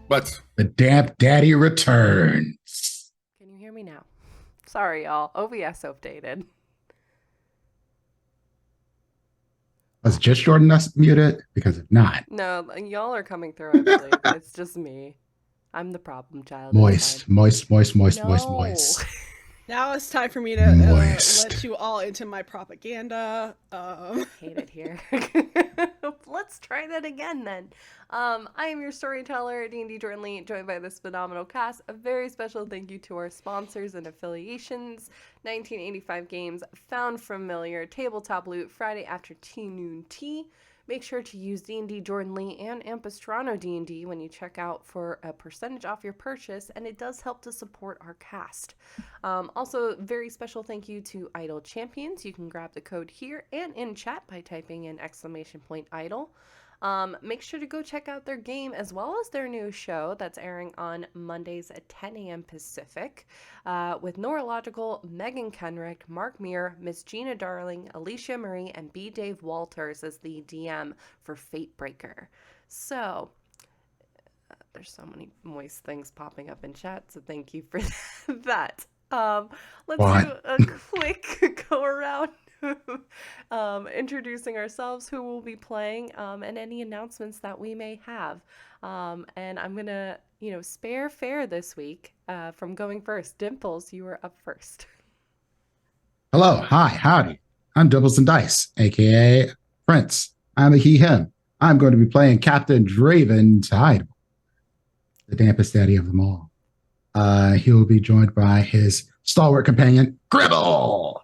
But The Damp Daddy returns. Can you hear me now? Sorry, y'all. OBS updated. Was just Jordan muted? Because if not, No, y'all are coming through, I believe. It's just me. I'm the problem child. It's fine. moist, moist, moist, moist, moist, No. moist, Now it's time for me to moist. let you all into my propaganda. Hate it here. Let's try that again then. I am your storyteller, D&D Jordan, joined by this phenomenal cast. A very special thank you to our sponsors and affiliations. 1985 Games, Found Familiar, Tabletop Loot, Friday After Noon Tea. Make sure to use D&D Jordan Lee and Ampistrano D&D when you check out for a percentage off your purchase, and it does help to support our cast. Also, very special thank you to Idle Champions. You can grab the code here and in chat by typing in !idle. Make sure to go check out their game as well as their new show that's airing on Mondays at 10 a.m. Pacific with Neurological, Megan Kenrick, Mark Muir, Miss Gina Darling, Alicia Marie, and B. Dave Walters as the DM for Fatebreaker. So, there's so many moist things popping up in chat, so thank you for that. Let's do What? a quick go around introducing ourselves, who will be playing, and any announcements that we may have. And I'm gonna, spare Fair this week from going first. Dimples, you are up first. Hello, hi, howdy. I'm Doubles and Dice, aka Prince. I'm a he/him. I'm going to be playing Captain Draven Tide, the dampest daddy of them all. He will be joined by his stalwart companion, Gribble.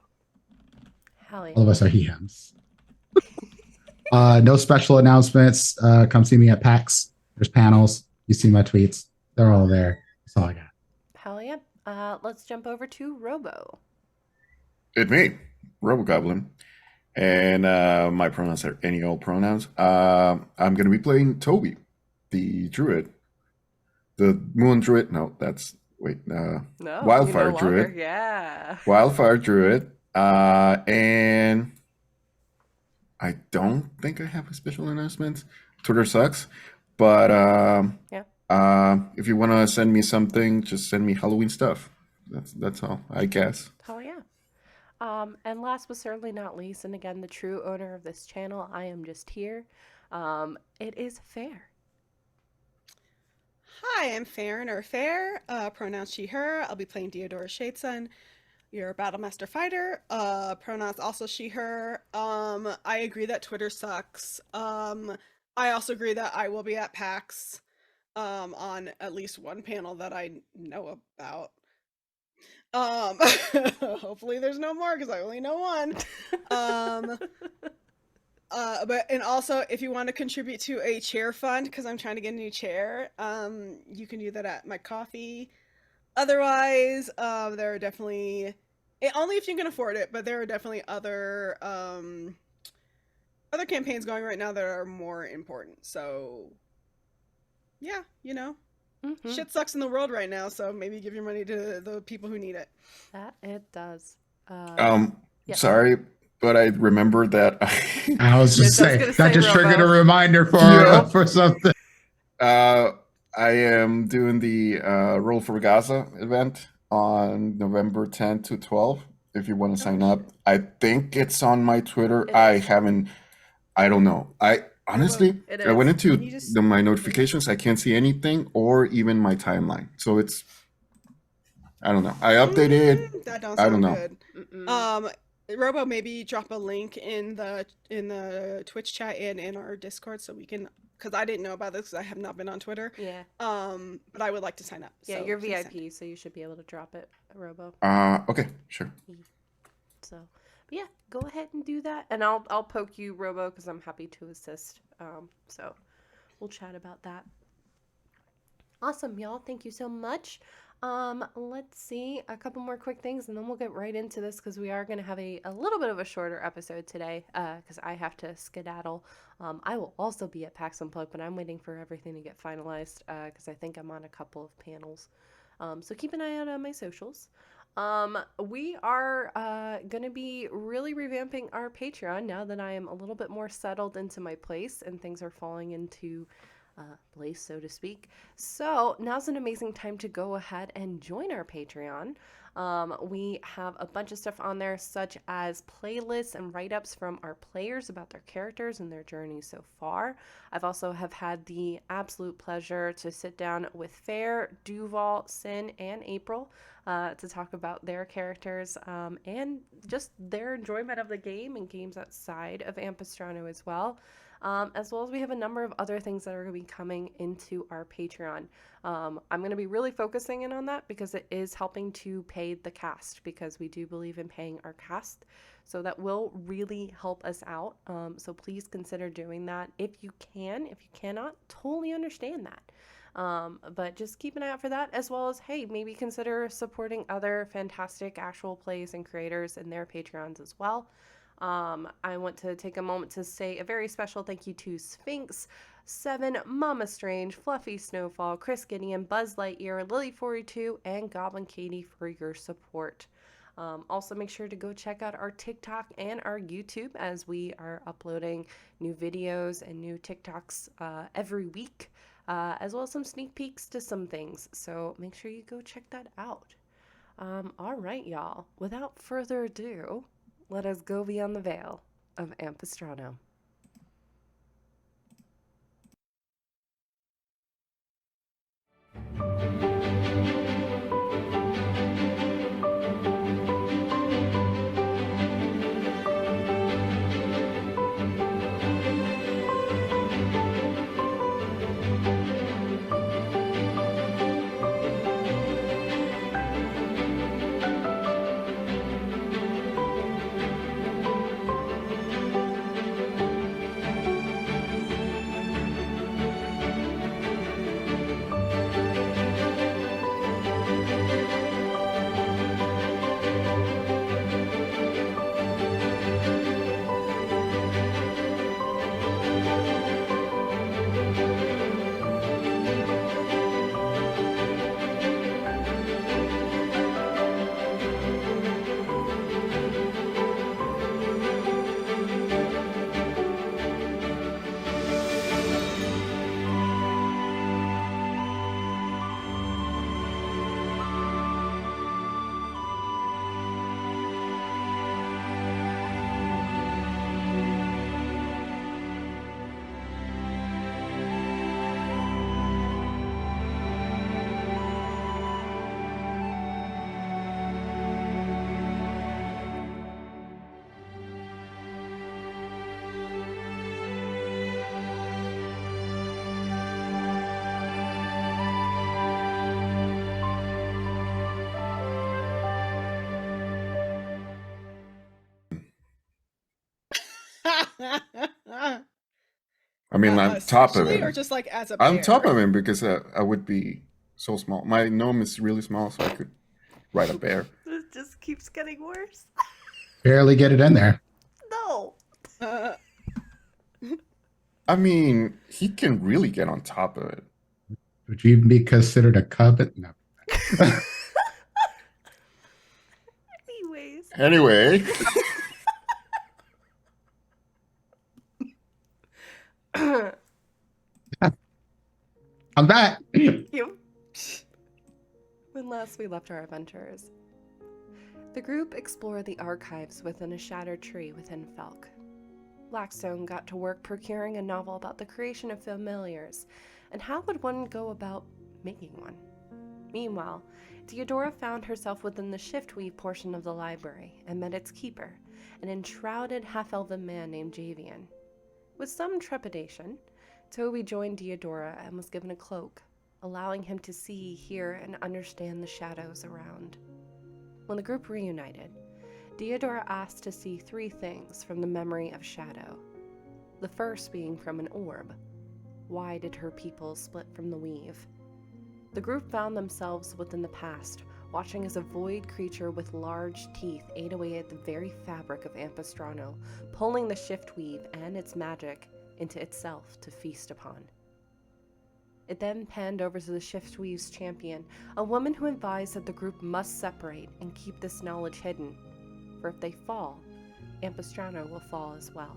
Hell yeah. All of us are he/hims. No special announcements. Come see me at PAX. There's panels. You see my tweets. They're all there. That's all I got. Hell yeah. Let's jump over to Robo. it me, RoboGoblin, and my pronouns are any old pronouns. I'm going to be playing Toby, the druid, the moon druid. No, that's No, wildfire no druid. longer. Yeah. Wildfire druid, and I don't think I have a special announcement. Twitter sucks, but if you want to send me something, just send me Halloween stuff. That's all, I guess. Hell yeah. And last but certainly not least, and again, the true owner of this channel, I am just here. It is Fair. Hi, I'm Farron or Fair. Pronouns she, her. I'll be playing Deodora Shadeson, your Battlemaster fighter. Pronouns also she, her. I agree that Twitter sucks. I also agree that I will be at PAX on at least one panel that I know about. Hopefully there's no more because I only know one. And also if you want to contribute to a chair fund, because I'm trying to get a new chair, you can do that at my coffee. Otherwise, there are definitely, only if you can afford it, but there are definitely other campaigns going right now that are more important. So yeah, shit sucks in the world right now, so maybe give your money to the people who need it. That it does. Yes. Sorry, but I remembered that I was just saying that just triggered a reminder for something. I am doing the Roll for Gaza event on November 10 to 12. If you want to sign up, I think it's on my Twitter. I don't know. I honestly, I went into my notifications. I can't see anything or even my timeline. So it's, I don't know. I updated. That don't I don't sound know. good. Robo, maybe drop a link in the Twitch chat and in our Discord so we can, because I didn't know about this because I have not been on Twitter. Yeah. But I would like to sign up. Yeah, so you're VIP, so you should be able to drop it, Robo. Okay, sure. So, but yeah, go ahead and do that, and I'll poke you, Robo, because I'm happy to assist. So we'll chat about that. Awesome, y'all. Thank you so much. Let's see a couple more quick things and then we'll get right into this because we are going to have a little bit of a shorter episode today because I have to skedaddle. I will also be at PAX Unplugged, but I'm waiting for everything to get finalized because I think I'm on a couple of panels. So keep an eye out on my socials. We are going to be really revamping our Patreon now that I am a little bit more settled into my place and things are falling into place, so to speak. So now's an amazing time to go ahead and join our Patreon. We have a bunch of stuff on there, such as playlists and write-ups from our players about their characters and their journey so far. I've also have had the absolute pleasure to sit down with Fair, Duval, Sin, and April to talk about their characters and just their enjoyment of the game and games outside of Ampistrano as well. As well as we have a number of other things that are going to be coming into our Patreon. I'm going to be really focusing in on that because it is helping to pay the cast, because we do believe in paying our cast. So that will really help us out. So please consider doing that if you can. If you cannot, totally understand that. But just keep an eye out for that, as well as, hey, maybe consider supporting other fantastic actual plays and creators in their Patreons as well. I want to take a moment to say a very special thank you to Sphinx, Seven, Mama Strange, Fluffy Snowfall, Chris Gideon, Buzz Lightyear, Lily42, and Goblin Katie for your support. Also, make sure to go check out our TikTok and our YouTube, as we are uploading new videos and new TikToks every week, as well as some sneak peeks to some things. So make sure you go check that out. All right, y'all. Without further ado, let us go beyond the veil of Ampistrano. I mean, I'm top of Essentially, it. or just like as a I'm bear? top of him because I would be so small. My gnome is really small, so I could ride a bear. This just keeps getting worse. Barely get it in there. No. Uh, I mean, he can really get on top of it. Would you even be considered a cub? No. Anyways. Anyway, I'm back. You. When last we left our adventurers, the group explored the archives within a shattered tree within Felk. Blackstone got to work procuring a novel about the creation of familiars, and how would one go about making one? Meanwhile, Theodora found herself within the shiftweave portion of the library and met its keeper, an enshrouded half-elven man named Javian. With some trepidation, Toby joined Theodora and was given a cloak, allowing him to see, hear, and understand the shadows around. When the group reunited, Theodora asked to see 3 things from the memory of Shadow. The first being from an orb. Why did her people split from the weave? The group found themselves within the past, watching as a void creature with large teeth ate away at the very fabric of Ampistrano, pulling the shiftweave and its magic into itself to feast upon. It then panned over to the shiftweave's champion, a woman who advised that the group must separate and keep this knowledge hidden, for if they fall, Ampistrano will fall as well.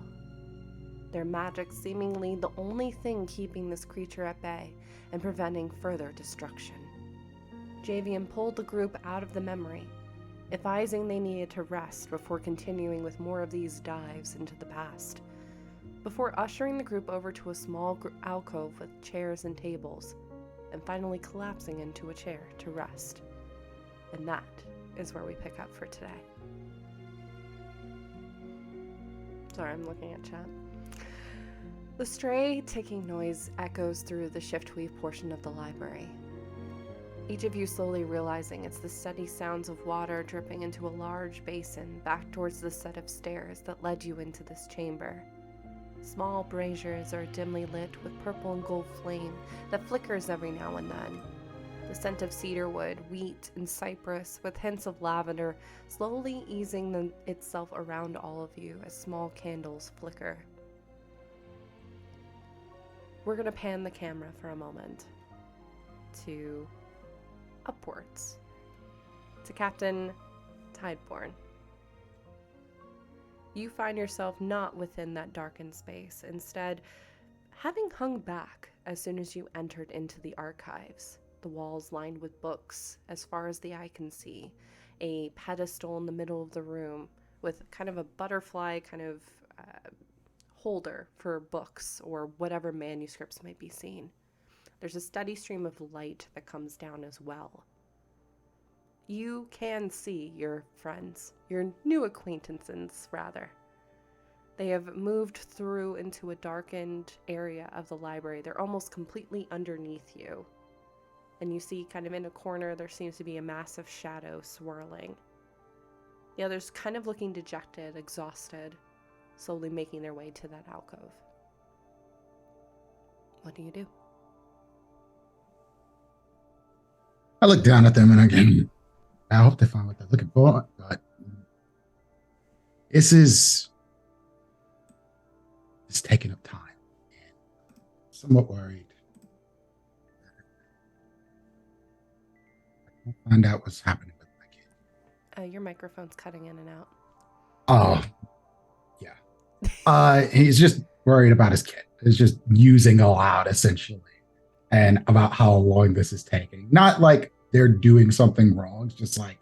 their magic seemingly the only thing keeping this creature at bay and preventing further destruction. Javian pulled the group out of the memory, advising they needed to rest before continuing with more of these dives into the past, before ushering the group over to a small alcove with chairs and tables, and finally collapsing into a chair to rest. And that is where we pick up for today. Sorry, I'm looking at chat. The stray ticking noise echoes through the shift-weave portion of the library. Each of you slowly realizing it's the steady sounds of water dripping into a large basin back towards the set of stairs that led you into this chamber. Small braziers are dimly lit with purple and gold flame that flickers every now and then. The scent of cedarwood, wheat, and cypress with hints of lavender slowly easing itself around all of you as small candles flicker. We're going to pan the camera for a moment to upwards to Captain Tideborn. You find yourself not within that darkened space, instead having hung back as soon as you entered into the archives. The walls lined with books as far as the eye can see, a pedestal in the middle of the room with kind of a butterfly kind of holder for books or whatever manuscripts might be seen. There's a steady stream of light that comes down as well. You can see your friends, your new acquaintances, rather. They have moved through into a darkened area of the library. They're almost completely underneath you. And you see kind of in a corner, there seems to be a massive shadow swirling. The others kind of looking dejected, exhausted, slowly making their way to that alcove. What do you do? I look down at them and again, I hope they find what they're looking for, but it's taking up time. I'm somewhat worried. I'll find out what's happening with my kid. Your microphone's cutting in and out. Oh, yeah. He's just worried about his kid. He's just using aloud, essentially, and about how long this is taking. Not like they're doing something wrong. It's just like,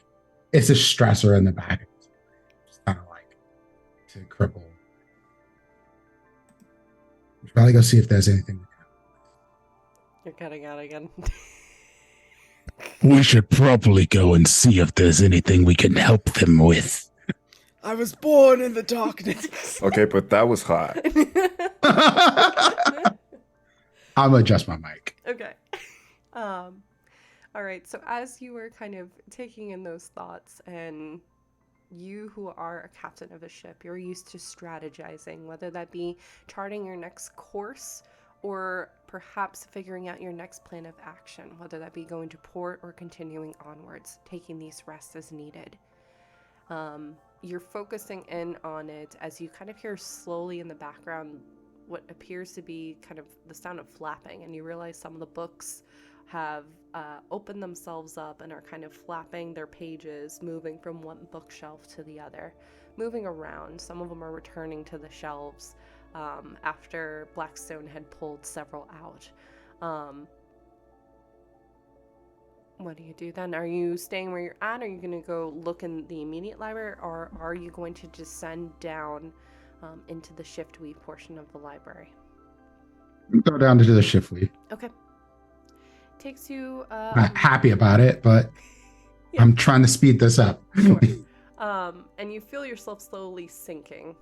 it's a stressor in the back of his brain. Just kind of like to cripple. We should probably go see if there's anything we can help with. You're cutting out again. We should probably go and see if there's anything we can help them with. I was born in the darkness. Okay, but that was hot. I'm gonna adjust my mic. Okay. All right. So as you were kind of taking in those thoughts, and you who are a captain of a ship, you're used to strategizing, whether that be charting your next course or perhaps figuring out your next plan of action, whether that be going to port or continuing onwards, taking these rests as needed. You're focusing in on it as you kind of hear slowly in the background what appears to be kind of the sound of flapping, and you realize some of the books have opened themselves up and are kind of flapping their pages, moving from one bookshelf to the other, moving around. Some of them are returning to the shelves after Blackstone had pulled several out. What do you do then? Are you staying where you're at? Are you going to go look in the immediate library, or are you going to descend down into the shift weave portion of the library? Go down to the shift weave. Okay. Takes you... I'm not happy about it, but yeah. I'm trying to speed this up. Sure. And you feel yourself slowly sinking.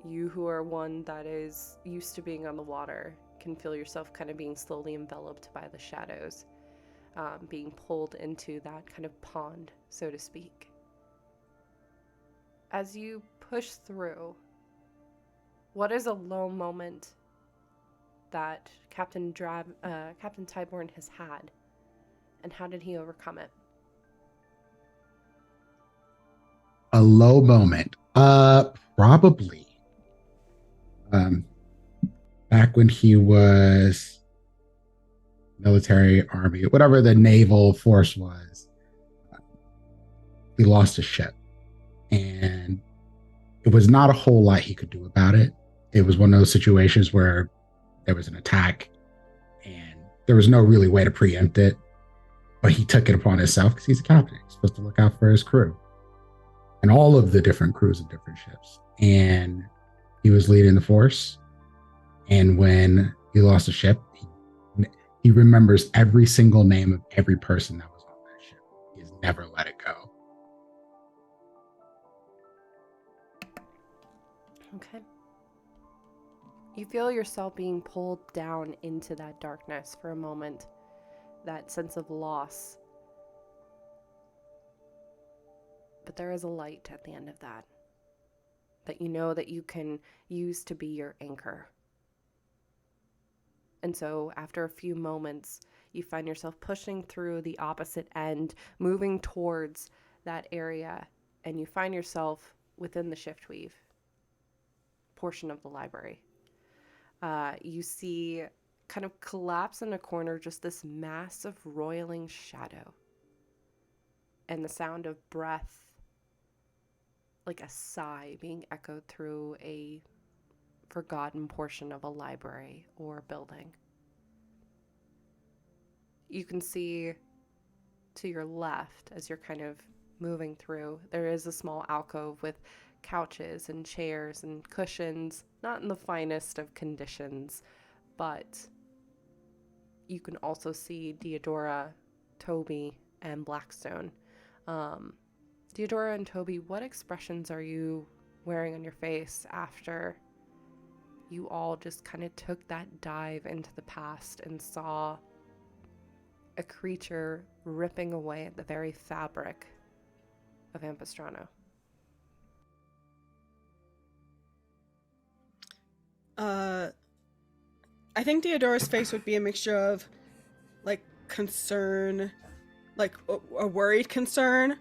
You who are one that is used to being on the water can feel yourself kind of being slowly enveloped by the shadows, being pulled into that kind of pond, so to speak. As you push through, what is a low moment that Captain Tideborn has had, and how did he overcome it? A low moment. Probably. Back when he was military, army, whatever the naval force was, he lost a ship. And it was not a whole lot he could do about it. it was one of those situations where there was an attack and there was no really way to preempt it, but he took it upon himself because he's a captain. He's supposed to look out for his crew and all of the different crews of different ships. And he was leading the force. And when he lost a ship, he remembers every single name of every person that was on that ship. He's never let it go. Okay. You feel yourself being pulled down into that darkness for a moment, that sense of loss. But there is a light at the end of that you know that you can use to be your anchor. And so after a few moments, you find yourself pushing through the opposite end, moving towards that area, and you find yourself within the shiftweave portion of the library. You see kind of collapse in a corner just this mass of roiling shadow and the sound of breath, like a sigh being echoed through a forgotten portion of a library or building. You can see to your left, as you're kind of moving through, there is a small alcove with couches and chairs and cushions, not in the finest of conditions, but you can also see Deodora, Toby, and Blackstone. Deodora and Toby, what expressions are you wearing on your face after you all just kind of took that dive into the past and saw a creature ripping away at the very fabric of Ampistrano? I think Deodora's face would be a mixture of, like, concern, like, a worried concern,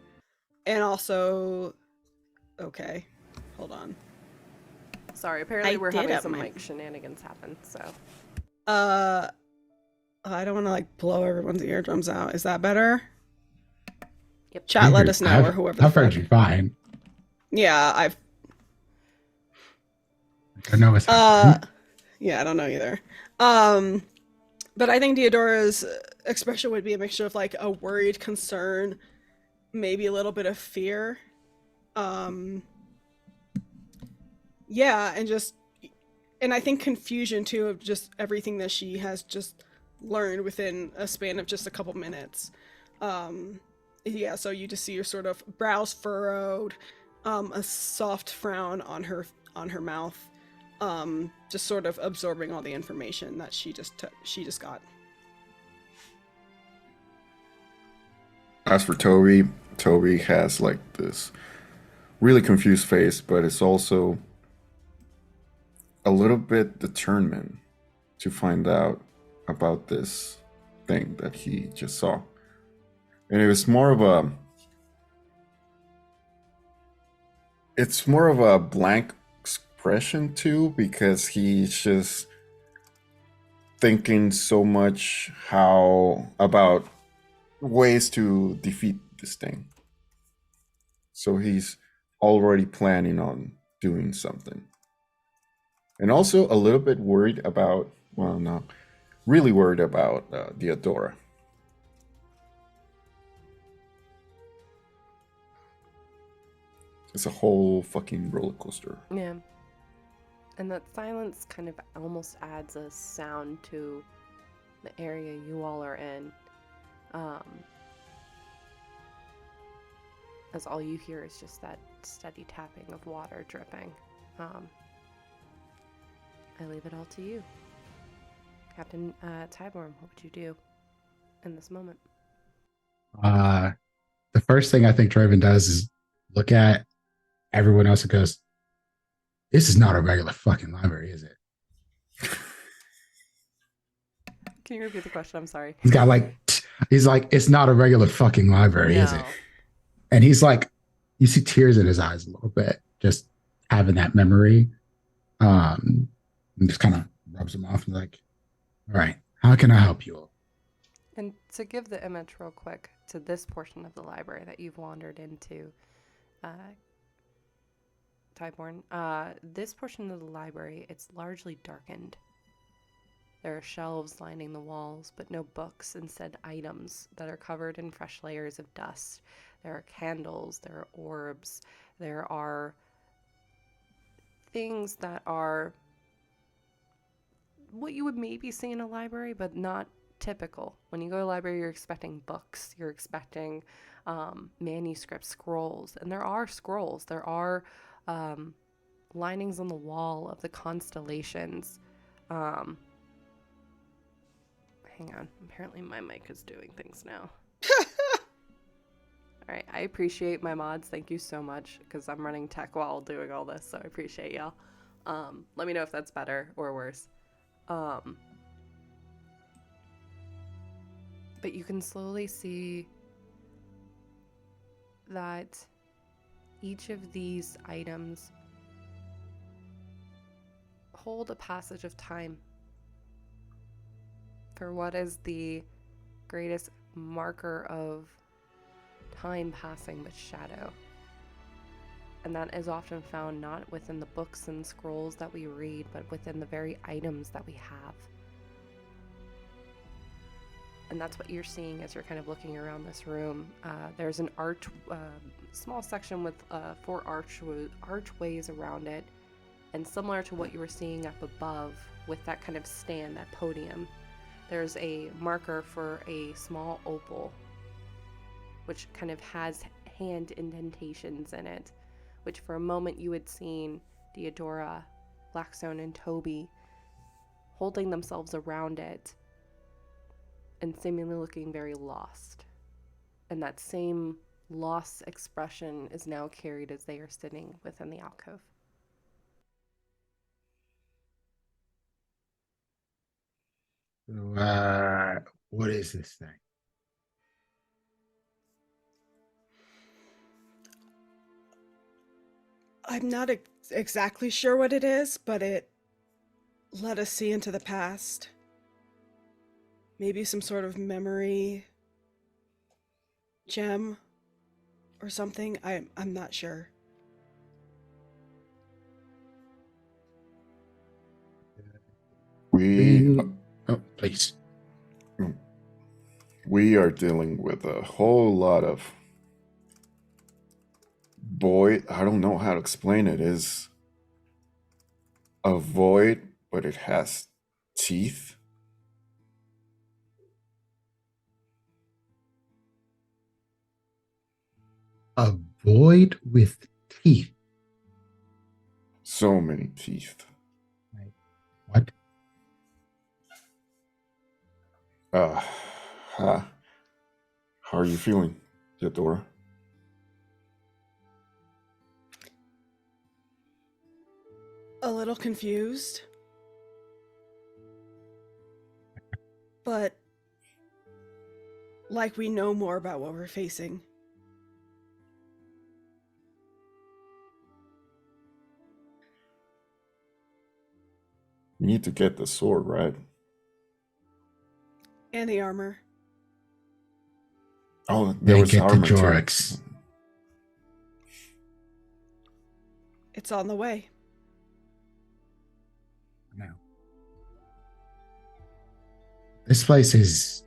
and also, okay, hold on. Sorry, apparently I we're did having up some my- mic shenanigans happen, so. I don't want to, like, blow everyone's eardrums out. Is that better? Yep. Chat, let us know, or whoever the I've heard fuck. you fine. Yeah, I know it's yeah, I don't know either. But I think Deodora's expression would be a mixture of, like, a worried concern, maybe a little bit of fear. Yeah, and I think confusion too of just everything that she has just learned within a span of just a couple minutes. Yeah, so you just see her sort of brows furrowed, a soft frown on her mouth, just sort of absorbing all the information that she just got. As for Toby has like this really confused face, but it's also a little bit determined to find out about this thing that he just saw. And it's more of a blank expression too, because he's just thinking so much about ways to defeat this thing. So he's already planning on doing something. And also a little bit worried about, well, no, really worried about Deodora. It's a whole fucking roller coaster. Yeah. And that silence kind of almost adds a sound to the area you all are in. As all you hear is just that steady tapping of water dripping. I leave it all to you. Captain Tyborn, what would you do in this moment? The first thing I think Draven does is look at everyone else and goes, "This is not a regular fucking library, is it?" Can you repeat the question? I'm sorry. He's like, "It's not a regular fucking library, is it?" No. And he's like, you see tears in his eyes a little bit, just having that memory. And just kind of rubs them off and like, "All right, how can I help you?" And to give the image real quick to this portion of the library that you've wandered into, Tyborn. This portion of the library, it's largely darkened. There are shelves lining the walls, but no books, instead items that are covered in fresh layers of dust. There are candles, there are orbs, there are things that are what you would maybe see in a library, but not typical. When you go to a library, you're expecting books, you're expecting manuscripts, scrolls, and there are scrolls. There are linings on the wall of the constellations. Hang on. Apparently my mic is doing things now. All right. I appreciate my mods. Thank you so much, because I'm running tech while doing all this, so I appreciate y'all. Let me know if that's better or worse. But you can slowly see that each of these items hold a passage of time for what is the greatest marker of time passing with shadow. And that is often found not within the books and scrolls that we read, but within the very items that we have. And that's what you're seeing as you're kind of looking around this room. There's an small section with 4 archways around it. And similar to what you were seeing up above with that kind of stand, that podium, there's a marker for a small opal, which kind of has hand indentations in it, which for a moment you had seen Deodora, Blackstone, and Toby holding themselves around it and seemingly looking very lost. And that same lost expression is now carried as they are sitting within the alcove. So, what is this thing? I'm not exactly sure what it is, but it let us see into the past. Maybe some sort of memory gem or something. I'm not sure. Oh, please. We are dealing with a whole lot of void. I don't know how to explain it. Is a void, but it has teeth. A void with teeth. So many teeth. What? How are you feeling, Theodora? A little confused. But like we know more about what we're facing. You need to get the sword, right? And the armor. Oh, there Then was get the armor too. Jorix. It's on the way. No. This place is.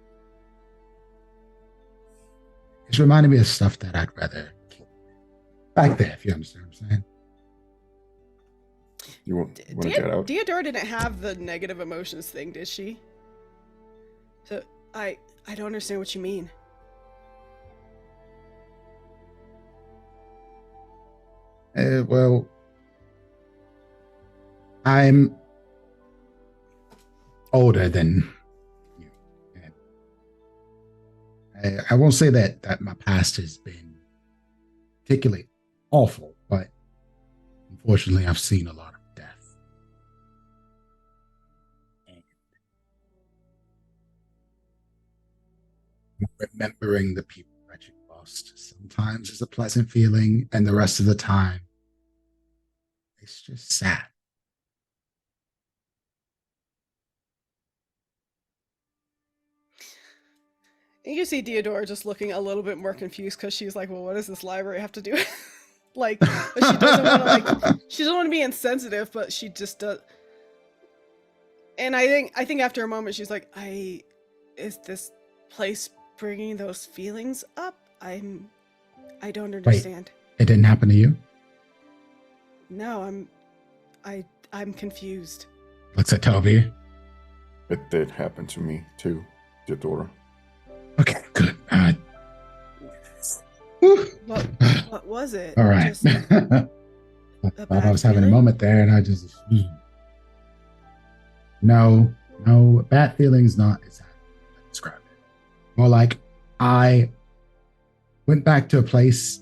It's reminding me of stuff that I'd rather keep back there, if you understand what I'm saying. You want to get out? Deodora didn't have the negative emotions thing, did she? So I don't understand what you mean. Well, I'm older than you. And I won't say that my past has been particularly awful, but unfortunately, I've seen a lot of death. And remembering the people that you lost sometimes is a pleasant feeling, and the rest of the time, it's just sad. And you see Deodora just looking a little bit more confused because she's like, well, what does this library have to do? Like, but she doesn't want to she doesn't want to be insensitive, but she just does. And I think after a moment she's like, is this place bringing those feelings up? I don't understand. It didn't happen to you? No, I'm confused. Looks at Toby. It did happen to me too, Theodora. Okay, good. Whew. What was it? All right. Just I thought bad I was having a feeling? moment there, and I just no, bad feelings. Not exactly how I describe it. More like I went back to a place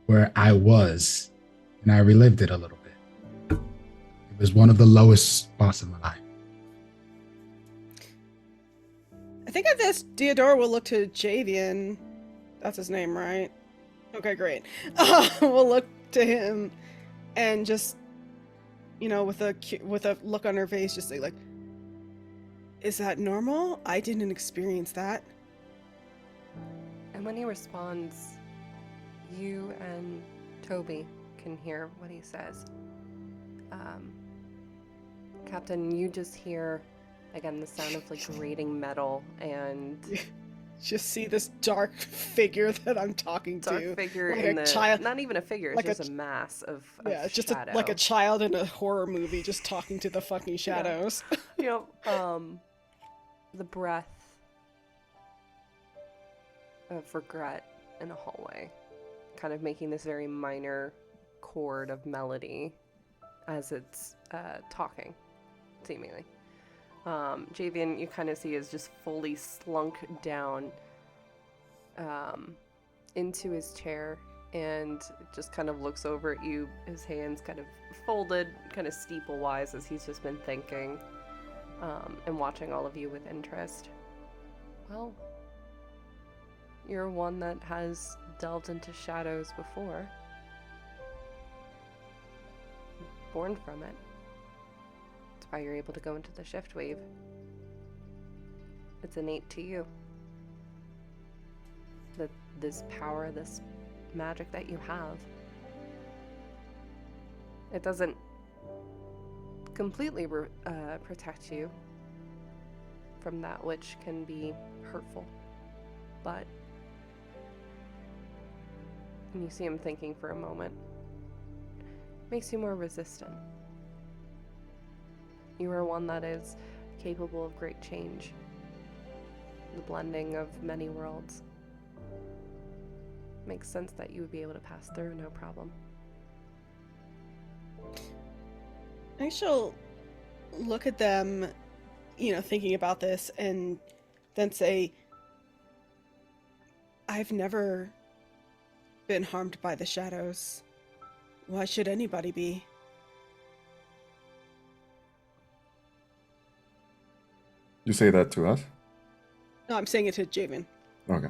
where I was, and I relived it a little bit. It was one of the lowest spots in my life. I think at this, Theodora will look to Javian. That's his name, right? Okay, great. We'll look to him and just, with a look on her face, just say like, "Is that normal? I didn't experience that." And when he responds, you and Toby can hear what he says. Captain, you just hear, again, the sound of like grating metal and Just see this dark figure that I'm talking dark to. figure like in a the child- not even a figure, it's like just a mass of Yeah, just shadow. like a child in a horror movie just talking to the fucking shadows. The breath of regret in a hallway, kind of making this very minor chord of melody as it's talking, seemingly. Javian, you kind of see, is just fully slunk down into his chair and just kind of looks over at you, his hands kind of folded, kind of steeple-wise, as he's just been thinking and watching all of you with interest. Well, you're one that has delved into shadows before. Born from it. That's why you're able to go into the shift wave. It's innate to you. This power, this magic that you have. It doesn't completely protect you from that which can be hurtful. But, and you see him thinking for a moment, makes you more resistant. You are one that is capable of great change. The blending of many worlds. Makes sense that you would be able to pass through, no problem. I think she'll look at them, thinking about this, and then say, "I've never been harmed by the shadows. Why should anybody be?" You say that to us? No, I'm saying it to Javen. Okay.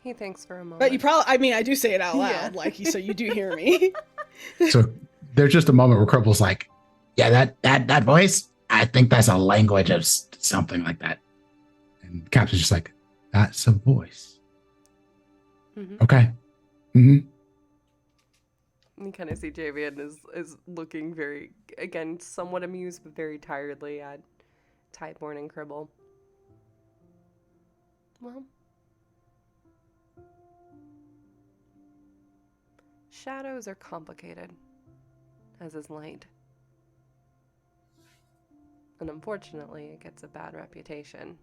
He thinks for a moment. But you probably, I do say it out loud, Yeah. so you do hear me. So there's just a moment where Cripple's like, yeah, that voice, I think that's a language of something like that. And Captain's just like, that's a voice. Mm-hmm. Okay. Mm-hmm. You kind of see Javian is looking very, again, somewhat amused, but very tiredly at Tideborn and Cribble. Well, shadows are complicated, as is light. And unfortunately, it gets a bad reputation.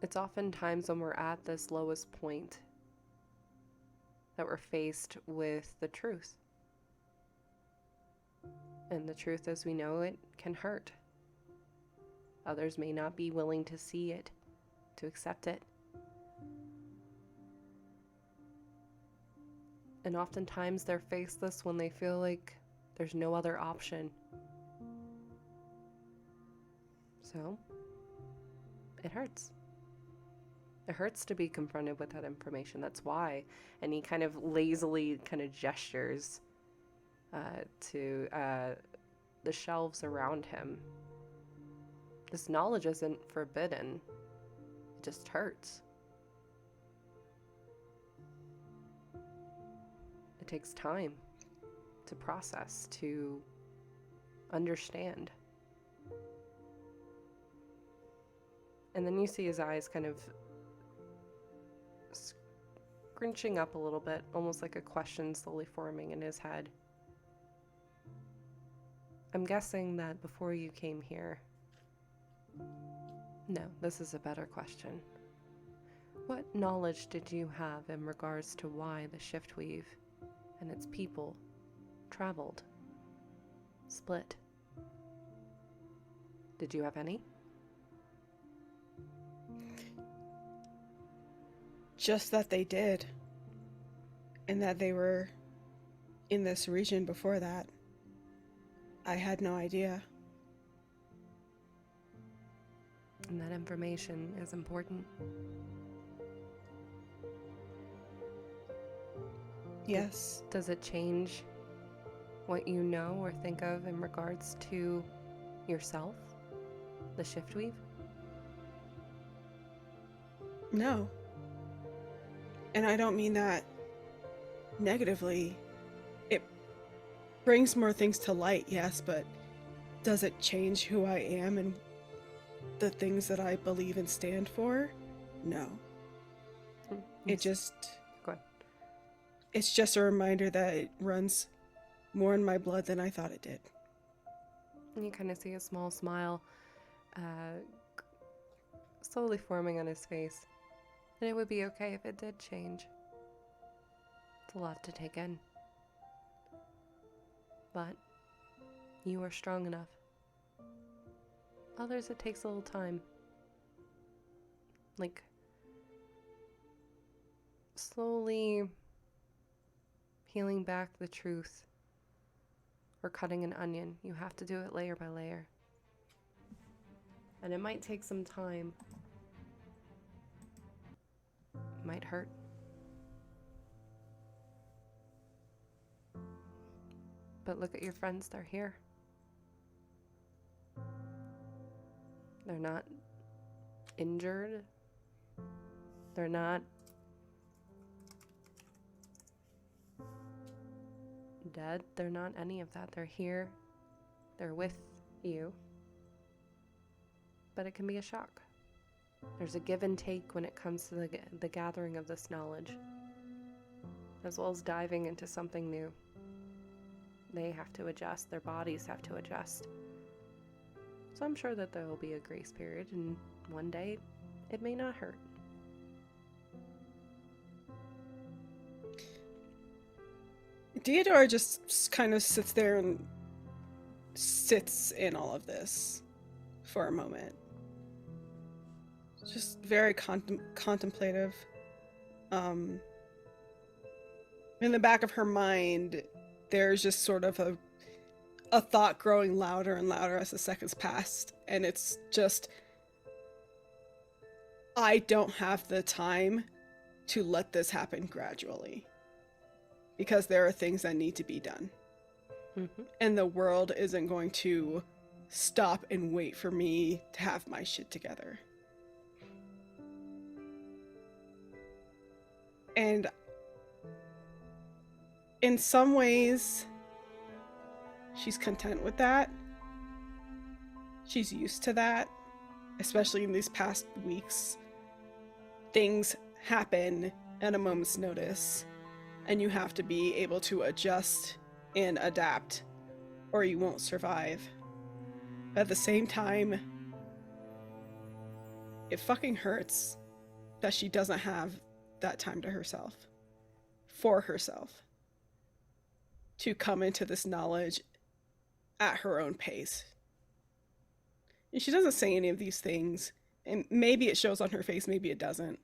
It's oftentimes when we're at this lowest point that we're faced with the truth. And the truth as we know it can hurt. Others may not be willing to see it, to accept it. And oftentimes they're faceless when they feel like there's no other option. So, it hurts. It hurts to be confronted with that information. That's why. And he kind of lazily kind of gestures to the shelves around him. This knowledge isn't forbidden. It just hurts. takes time to process, to understand. And then you see his eyes kind of scrunching up a little bit, almost like a question slowly forming in his head. I'm guessing that before you came here... No, this is a better question. What knowledge did you have in regards to why the Shiftweave and its people traveled, split? Did you have any? Just that they did. And that they were in this region before that. I had no idea. And that information is important. Yes. Does it change what you know or think of in regards to yourself, the Shiftweave? No. And I don't mean that negatively. It brings more things to light, yes, but does it change who I am and the things that I believe and stand for? No. It just... Go ahead. It's just a reminder that it runs more in my blood than I thought it did. And you kind of see a small smile slowly forming on his face. And it would be okay if it did change. It's a lot to take in. But you are strong enough. Others, it takes a little time. Like, slowly peeling back the truth or cutting an onion. You have to do it layer by layer. And it might take some time. It might hurt. But look at your friends, they're here. They're not injured. They're not dead. They're not any of that. They're here. They're with you. But it can be a shock. There's a give and take when it comes to the gathering of this knowledge, as well as diving into something new. They have to adjust. Their bodies have to adjust. So I'm sure that there will be a grace period, and one day it may not hurt. Theodore just kind of sits there and sits in all of this for a moment. Just very contemplative. In the back of her mind, there's just sort of a thought growing louder and louder as the seconds passed, and it's just, I don't have the time to let this happen gradually, because there are things that need to be done. Mm-hmm. And the world isn't going to stop and wait for me to have my shit together. And in some ways, she's content with that. She's used to that, especially in these past weeks. Things happen at a moment's notice, and you have to be able to adjust and adapt, or you won't survive. But at the same time, it fucking hurts that she doesn't have that time to herself, for herself, to come into this knowledge at her own pace. And she doesn't say any of these things, and maybe it shows on her face, maybe it doesn't.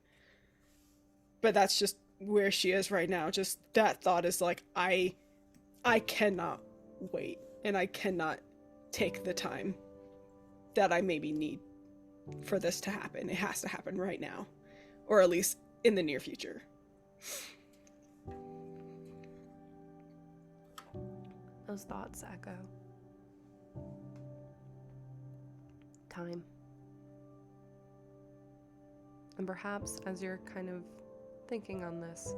But that's just where she is right now. Just that thought is like, I cannot wait, and I cannot take the time that I maybe need for this to happen. It has to happen right now, or at least in the near future. Those thoughts echo. Time. And perhaps as you're kind of thinking on this,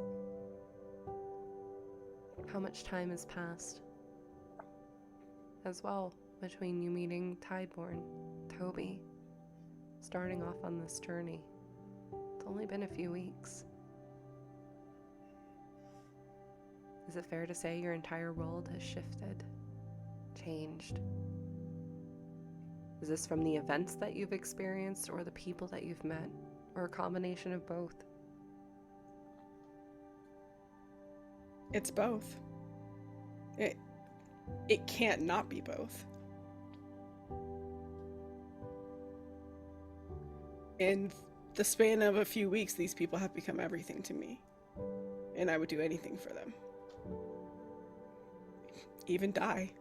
how much time has passed as well between you meeting Tideborn, Toby, starting off on this journey. It's only been a few weeks. Is it fair to say your entire world has shifted, changed? Is this from the events that you've experienced or the people that you've met, or a combination of both? It's both. It can't not be both. In the span of a few weeks, these people have become everything to me. And I would do anything for them. Even die.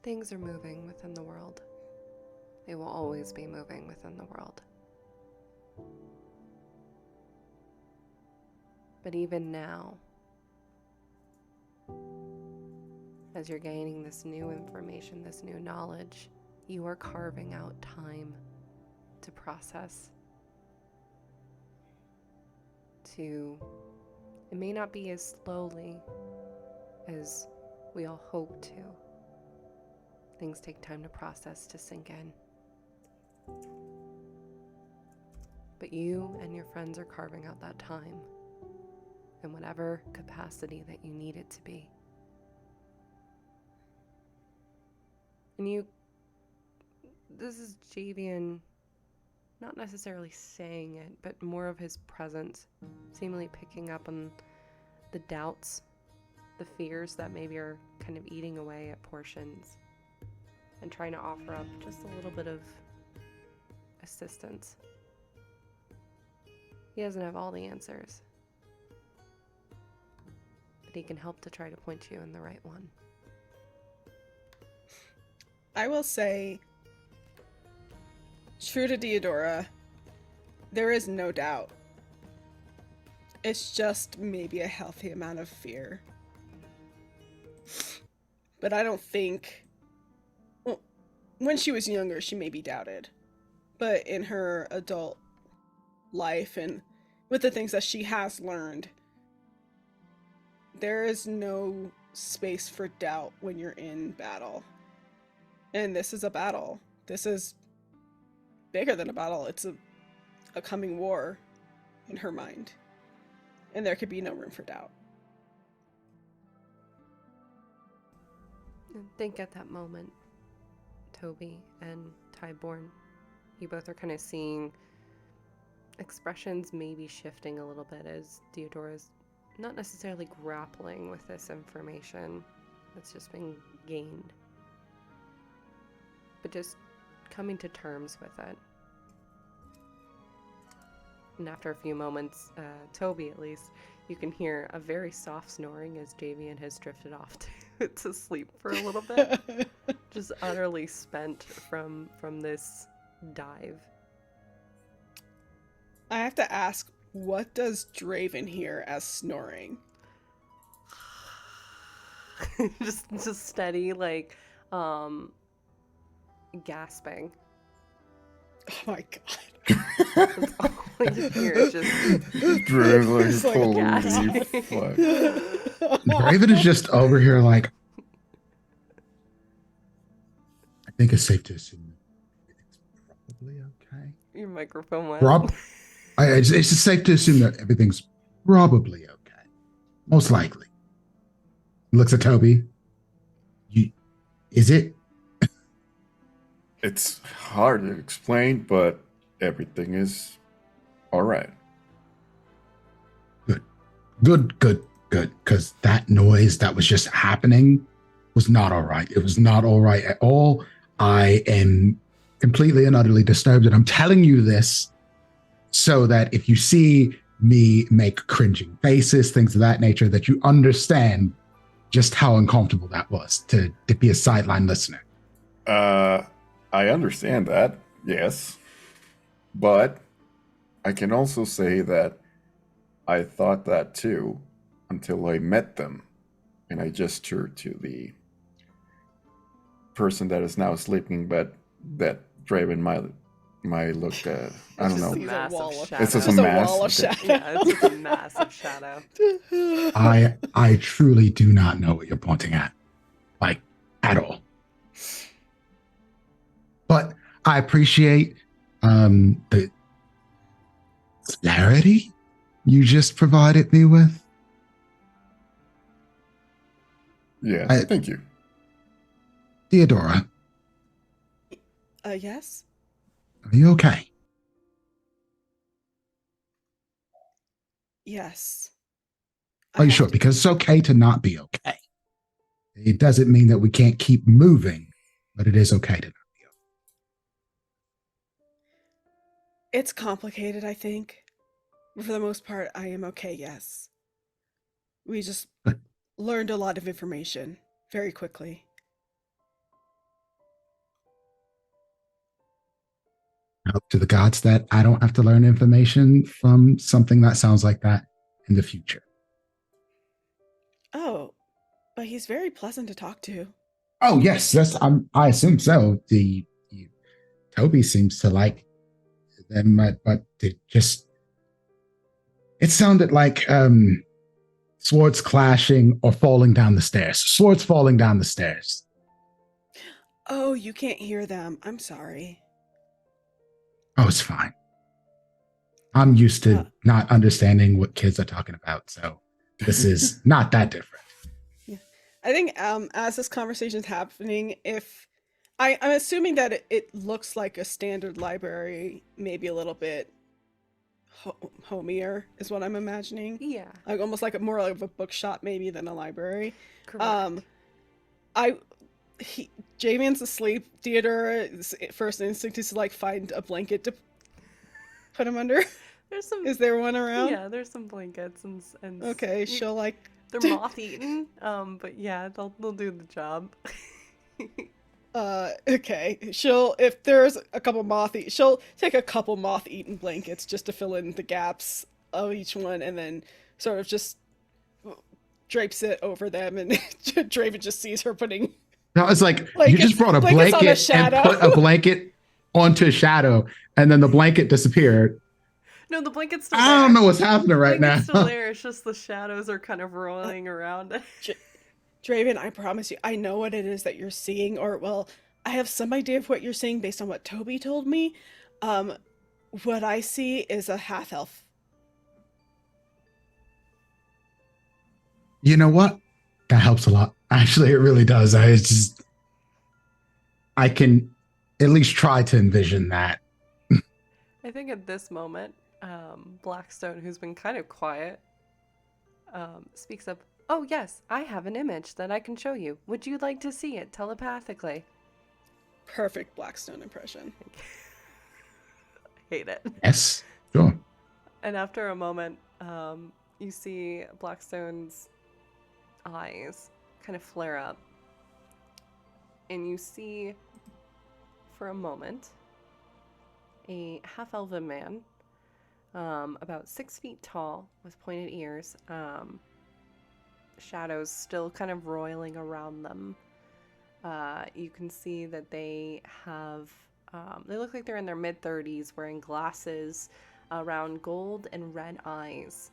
Things are moving within the world. They will always be moving within the world. But even now, as you're gaining this new information, this new knowledge, you are carving out time to process. It may not be as slowly as we all hope to. Things take time to process, to sink in. But you and your friends are carving out that time in whatever capacity that you need it to be. And this is Javian not necessarily saying it, but more of his presence, seemingly picking up on the doubts, the fears that maybe are kind of eating away at portions, and trying to offer up just a little bit of assistance. He doesn't have all the answers, but he can help to try to point you in the right one. I will say, true to Deodora, there is no doubt. It's just maybe a healthy amount of fear. But I don't think... Well, when she was younger, she maybe doubted. But in her adult life and with the things that she has learned, there is no space for doubt when you're in battle. And this is a battle. This is bigger than a battle. It's a coming war in her mind. And there could be no room for doubt. And think at that moment, Toby and Tyborn, you both are kind of seeing expressions maybe shifting a little bit as Deodora's not necessarily grappling with this information that's just been gained, but just coming to terms with it. And after a few moments, Toby at least, you can hear a very soft snoring as Javian has drifted off to sleep for a little bit. Just utterly spent from this dive. I have to ask, what does Draven hear as snoring? just steady, like, gasping. Oh my god. That's all you hear is just Drizzling, It's like holy gasping. fuck. Raven is just over here like, I think it's safe to assume that everything's probably okay. Your microphone went. It's just safe to assume that everything's probably okay. Most likely. Looks at Toby. Is it? It's hard to explain, but everything is all right. Good. Because that noise that was just happening was not all right. It was not all right at all. I am completely and utterly disturbed, and I'm telling you this so that if you see me make cringing faces, things of that nature, that you understand just how uncomfortable that was to be a sideline listener. I understand that, yes. But I can also say that I thought that too until I met them. And I gestured to the person that is now sleeping, but that Draven might might look, I It's don't just know. a He's a massive wall of- shadow. It's just Just a a mass. wall of Okay. shadow. Yeah, it's just a massive shadow. I truly do not know what you're pointing at, like at all. But I appreciate the clarity you just provided me with. Yeah, I- thank you. Theodora, Yes? are you okay? Yes. I Are you have sure? to- Because it's okay to not be okay. It doesn't mean that we can't keep moving, but it is okay to not be okay. It's complicated, I think. But for the most part, I am okay, yes. We just Good. learned a lot of information very quickly. I hope to the gods that I don't have to learn information from something that sounds like that in the future. Oh, but he's very pleasant to talk to. Oh yes, that's I assume so. Toby seems to like them, but it sounded like swords clashing or falling down the stairs. Swords falling down the stairs. Oh, you can't hear them. I'm sorry. Oh, it's fine. I'm used to not understanding what kids are talking about, so this is not that different. I think as this conversation is happening, if I'm assuming that it looks like a standard library, maybe a little bit homier is what I'm imagining. Yeah, Like almost like more like a bookshop maybe than a library. correct. Javian's asleep. Theodora's first instinct is to like find a blanket to put him under. There's some. Is there one around? Yeah, there's some blankets and Okay, you- she'll like. they're moth eaten. But yeah, they'll do the job. Okay. If there's a couple she'll take a couple moth-eaten blankets just to fill in the gaps of each one, and then sort of just drapes it over them, and Draven just sees her putting. No, it's like you Blankets- just brought a blankets on a blanket and shadow. put a blanket onto a shadow, and then the blanket disappeared. No, the blanket's still I there. don't know what's happening right now. Blanket's still there. It's just the shadows are kind of rolling around. Draven, I promise you, I know what it is that you're seeing, or well, I have some idea of what you're seeing based on what Toby told me. What I see is a half elf. You know what? That helps a lot. Actually, it really does. I can at least try to envision that. I think at this moment, Blackstone, who's been kind of quiet, speaks up. Oh yes, I have an image that I can show you. Would you like to see it telepathically? Perfect Blackstone impression. I hate it. Yes, sure. And after a moment, you see Blackstone's eyes kind of flare up. And you see, for a moment, a half-elven man, about 6 feet tall, with pointed ears, shadows still kind of roiling around them. You can see that they have, they look like they're in their mid-30s, wearing glasses, around gold and red eyes.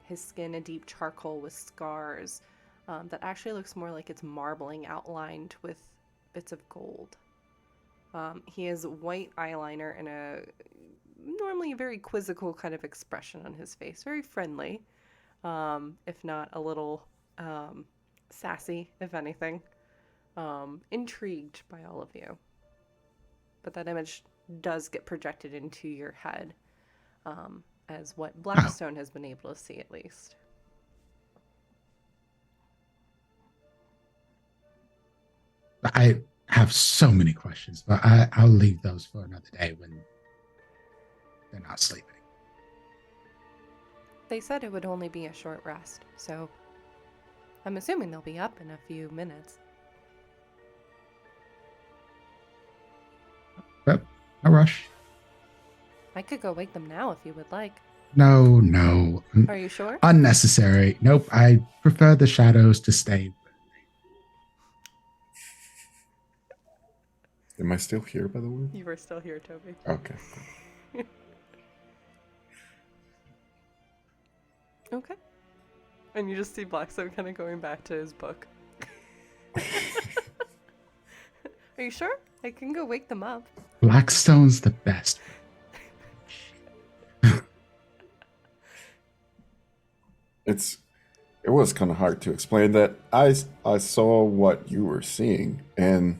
His skin a deep charcoal with scars that actually looks more like it's marbling outlined with bits of gold. He has white eyeliner and a normally a very quizzical kind of expression on his face. Very friendly, if not a little sassy, if anything. Intrigued by all of you. But that image does get projected into your head, as what Blackstone has been able to see at least. I have so many questions, but I'll leave those for another day when they're not sleeping. They said it would only be a short rest, so I'm assuming they'll be up in a few minutes. But no rush. I could go wake them now if you would like. No. Are you sure? Unnecessary. Nope. I prefer the shadows to stay. Am I still here, by the way? You were still here, Toby. Okay. Okay. And you just see Blackstone kind of going back to his book. Are you sure? I can go wake them up. Blackstone's the best. It was kind of hard to explain that. I saw what you were seeing, and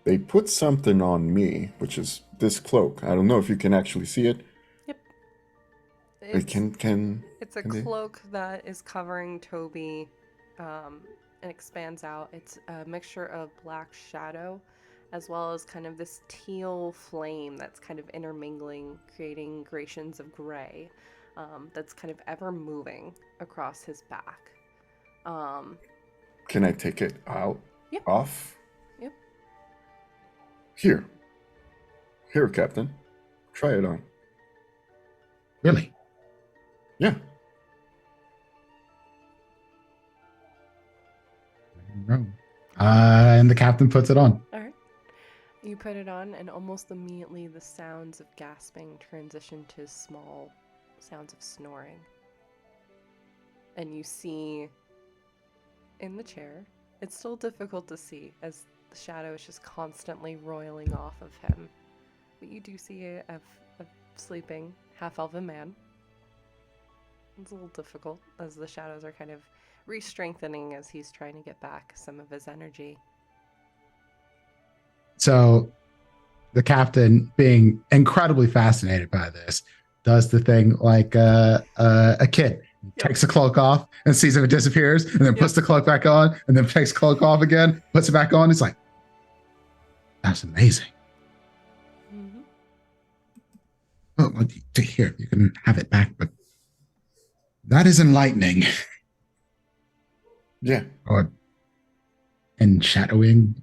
they put something on me, which is this cloak. I don't know if you can actually see it. Yep. It can. It's a can they- cloak that is covering Toby and expands out. It's a mixture of black shadow as well as kind of this teal flame that's kind of intermingling, creating gradations of gray that's kind of ever moving across his back. Can I take it out? Yep. Off? Yep. Here, Captain. Try it on. Really? Yeah. And the captain puts it on. All right. You put it on, and almost immediately the sounds of gasping transition to small sounds of snoring. And you see in the chair, it's still difficult to see as the shadow is just constantly roiling off of him. But you do see a sleeping half-elven man. It's a little difficult as the shadows are kind of re-strengthening as he's trying to get back some of his energy. So the captain, being incredibly fascinated by this, does the thing like a kid. Takes the cloak off and sees if it disappears, and then puts the cloak back on, and then takes the cloak off again, puts it back on. It's like, that's amazing. Mm-hmm. Oh, here, you can have it back, but that is enlightening. Yeah. Or enshadowing.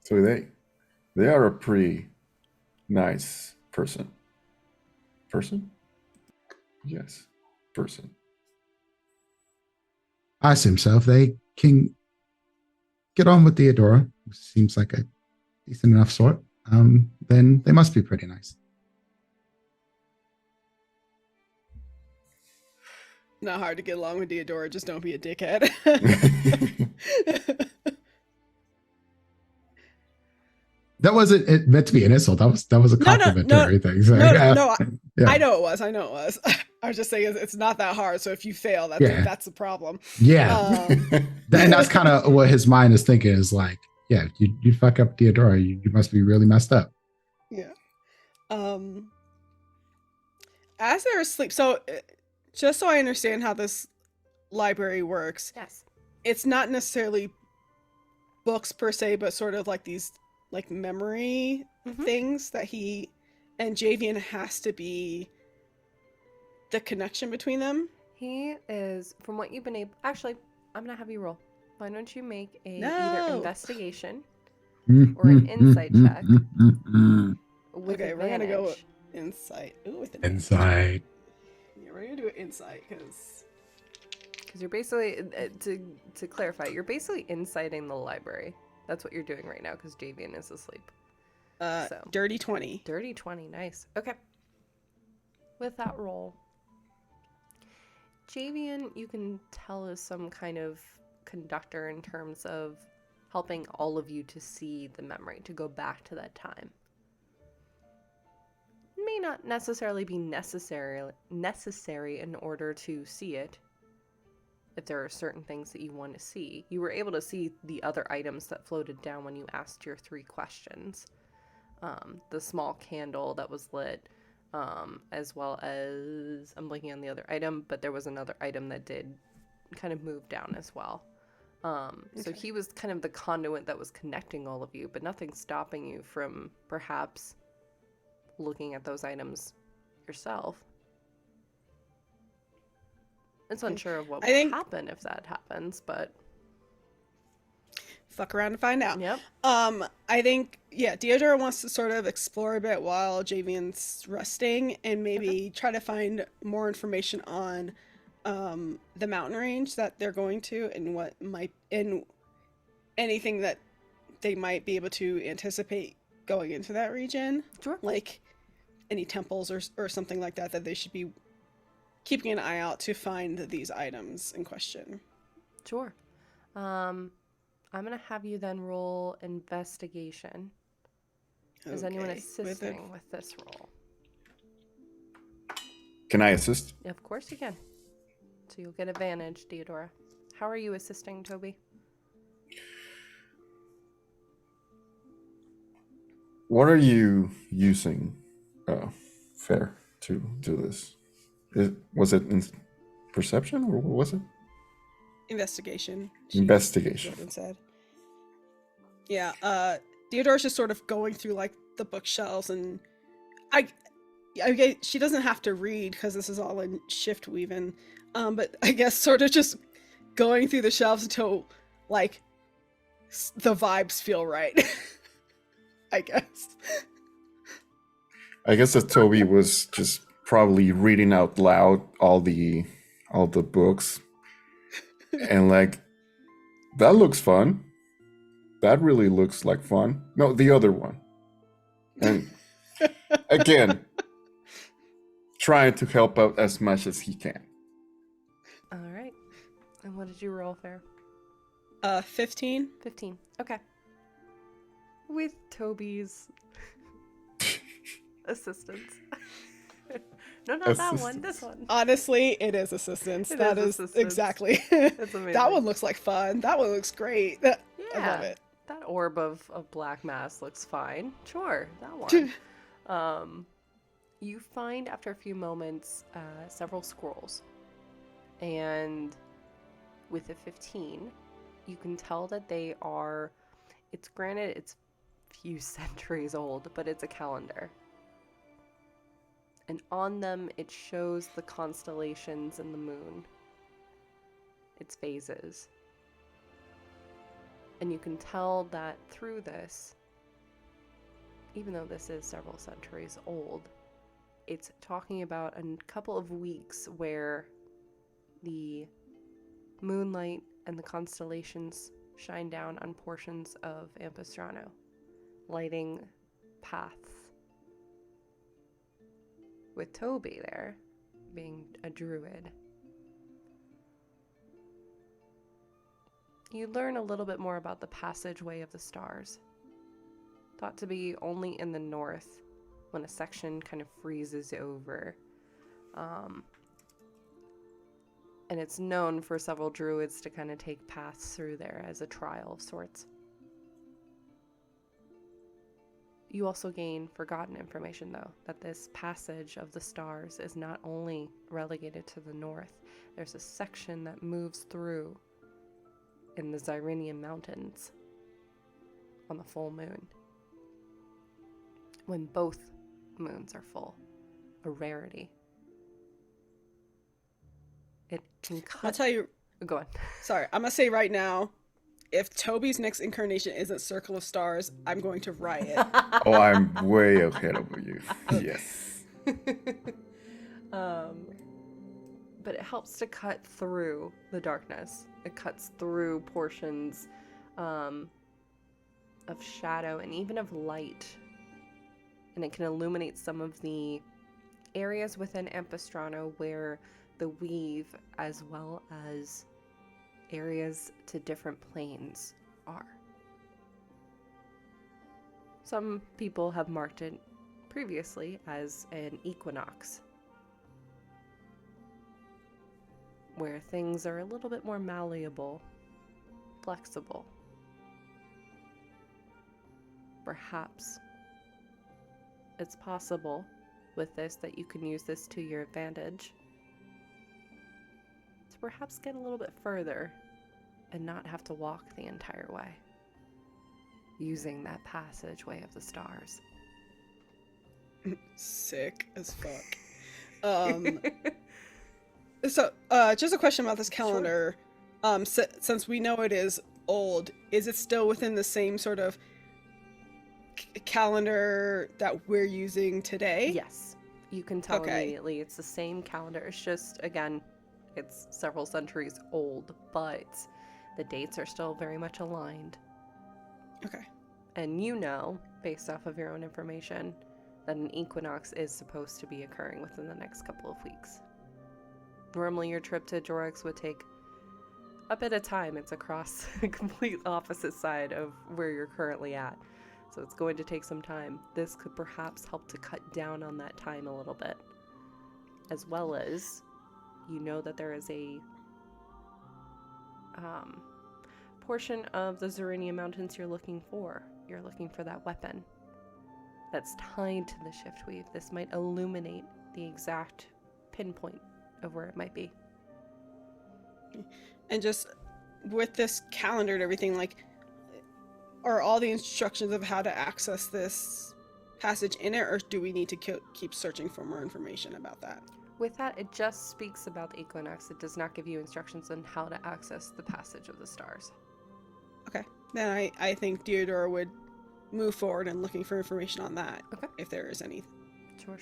So they are a pretty nice person. Person? Yes. Person. I assume so. If they can get on with Theodora, who seems like a decent enough sort, then they must be pretty nice. Not hard to get along with Theodora, just don't be a dickhead. That wasn't it meant to be an insult. That was a complimentary thing. So, No, yeah. I know it was. I was just saying it's not that hard. So if you fail, that's the problem. Yeah. And that's kind of what his mind is thinking is like, yeah, you fuck up Theodora, you must be really messed up. Yeah. As they're asleep, so just so I understand how this library works, Yes. it's not necessarily books per se, but sort of like these like memory things that he and Javian has to be the connection between them. He is, from what you've been able... Actually, I'm going to have you roll. Why don't you make either No. investigation or an insight check with Okay, we're gonna go advantage. insight. Ooh, with an Inside. Yeah, we're gonna do an insight because Because you're basically, to clarify, you're basically inciting the library. That's what you're doing right now because Javian is asleep. So. dirty 20. Dirty 20, nice. Okay. With that roll, Javian, you can tell, is some kind of conductor in terms of helping all of you to see the memory, to go back to that time. May not necessarily be necessary in order to see it. If there are certain things that you want to see, you were able to see the other items that floated down when you asked your 3 questions. The small candle that was lit, as well as, I'm blanking on the other item, but there was another item that did kind of move down as well. So he was kind of the conduit that was connecting all of you, but nothing stopping you from perhaps looking at those items yourself. It's unsure of what will happen if that happens, but Fuck around and find out. Yep. I think, Theodora wants to sort of explore a bit while Javian's resting and maybe try to find more information on the mountain range that they're going to and what might, and anything that they might be able to anticipate going into that region. Sure. Like any temples or something like that they should be keeping an eye out to find these items in question. Sure. I'm gonna have you then roll investigation. Is anyone Okay, assisting with this roll? Can I assist? Of course you can. So you'll get advantage, Deodora. How are you assisting, Toby? What are you using, Fair, to do this? Was it in perception or what was it? Investigation. Investigation. Jordan said. Yeah, Theodore's just sort of going through like the bookshelves, and I she doesn't have to read because this is all in shift weaving, but I guess sort of just going through the shelves until like the vibes feel right. I guess that Toby was just probably reading out loud all the books, and like, that looks fun. That really looks like fun. No, the other one. And again, trying to help out as much as he can. All right. And what did you roll, Fair? 15. 15. Okay. With Toby's assistance. No, not that one. This one. Honestly, it is assistance. It that is is assistance. exactly. That's amazing. That one looks like fun. That one looks great. I love it. That orb of black mass looks fine. Sure, that one. You find after a few moments several scrolls, and with a 15, you can tell that they are. It's granted it's few centuries old, but it's a calendar, and on them it shows the constellations and the moon, its phases. And you can tell that through this, even though this is several centuries old, it's talking about a couple of weeks where the moonlight and the constellations shine down on portions of Ampistrano, lighting paths. With Toby there, being a druid, you learn a little bit more about the passageway of the stars. Thought to be only in the north, when a section kind of freezes over. And it's known for several druids to kind of take paths through there as a trial of sorts. You also gain forgotten information, though, that this passage of the stars is not only relegated to the north. There's a section that moves through in the Zyrenian Mountains on the full moon, when both moons are full, a rarity. It can cut. I'll tell you. Go on. Sorry, I'm gonna say right now, if Toby's next incarnation isn't Circle of Stars, I'm going to riot. Oh, I'm way ahead of you. Yes. But it helps to cut through the darkness. It cuts through portions of shadow and even of light. And it can illuminate some of the areas within Ampistrano where the weave, as well as areas to different planes, are. Some people have marked it previously as an equinox, where things are a little bit more malleable, flexible. Perhaps it's possible with this that you can use this to your advantage to perhaps get a little bit further and not have to walk the entire way, using that passageway of the stars. Sick as fuck. So, just a question about this calendar. Sure. Since we know it is old, is it still within the same sort of calendar that we're using today? Yes. You can tell immediately. It's the same calendar. It's just, again, it's several centuries old, but the dates are still very much aligned. Okay. And you know, based off of your own information, that an equinox is supposed to be occurring within the next couple of weeks. Normally your trip to Jorix would take a bit of time. It's across the complete opposite side of where you're currently at. So it's going to take some time. This could perhaps help to cut down on that time a little bit. As well as, you know that there is a portion of the Zerinian Mountains you're looking for. You're looking for that weapon that's tied to the Shiftweave. This might illuminate the exact pinpoint of where it might be. And just with this calendar and everything, like, are all the instructions of how to access this passage in it, or do we need to keep searching for more information about that? With that, it just speaks about the equinox. It does not give you instructions on how to access the passage of the stars. Okay, then I think Deodora would move forward and looking for information on that. Okay. If there is any. Sure.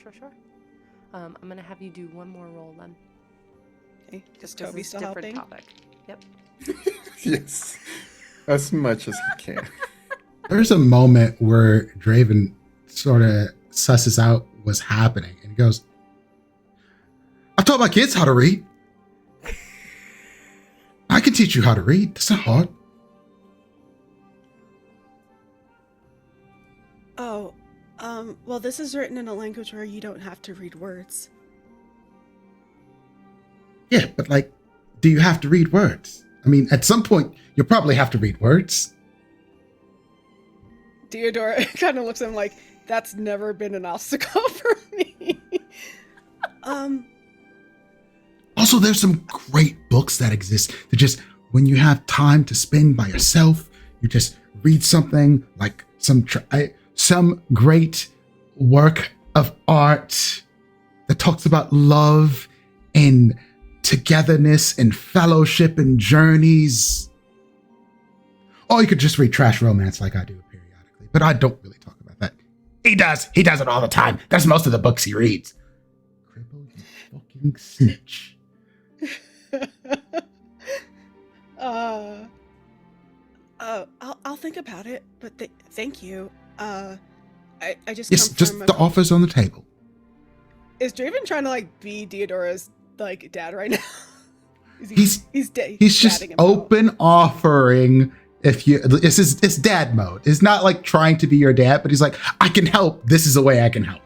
I'm going to have you do one more roll then. Okay, is Just Toby it's still different helping? topic. Yep. Yes, as much as he can. There's a moment where Draven sort of susses out what's happening, and he goes, "I taught my kids how to read. I can teach you how to read. That's not hard." Oh, well, this is written in a language where you don't have to read words. Yeah, but like, do you have to read words? I mean, at some point, you'll probably have to read words. Deodora kind of looks at him like, that's never been an obstacle for me. Also, there's some great books that exist that just, when you have time to spend by yourself, you just read something like some great work of art that talks about love and togetherness and fellowship and journeys. Or you could just read trash romance like I do periodically, but I don't really talk about that. He does it all the time. That's most of the books he reads. Cribble, you fucking snitch. I'll think about it, but thank you. I just Yes, come just from the offer's on the table. Is Draven trying to like be Deodora's like dad right now? He's just dadding him out. open offering. It's dad mode. It's not like trying to be your dad, but he's like, I can help. This is a way I can help.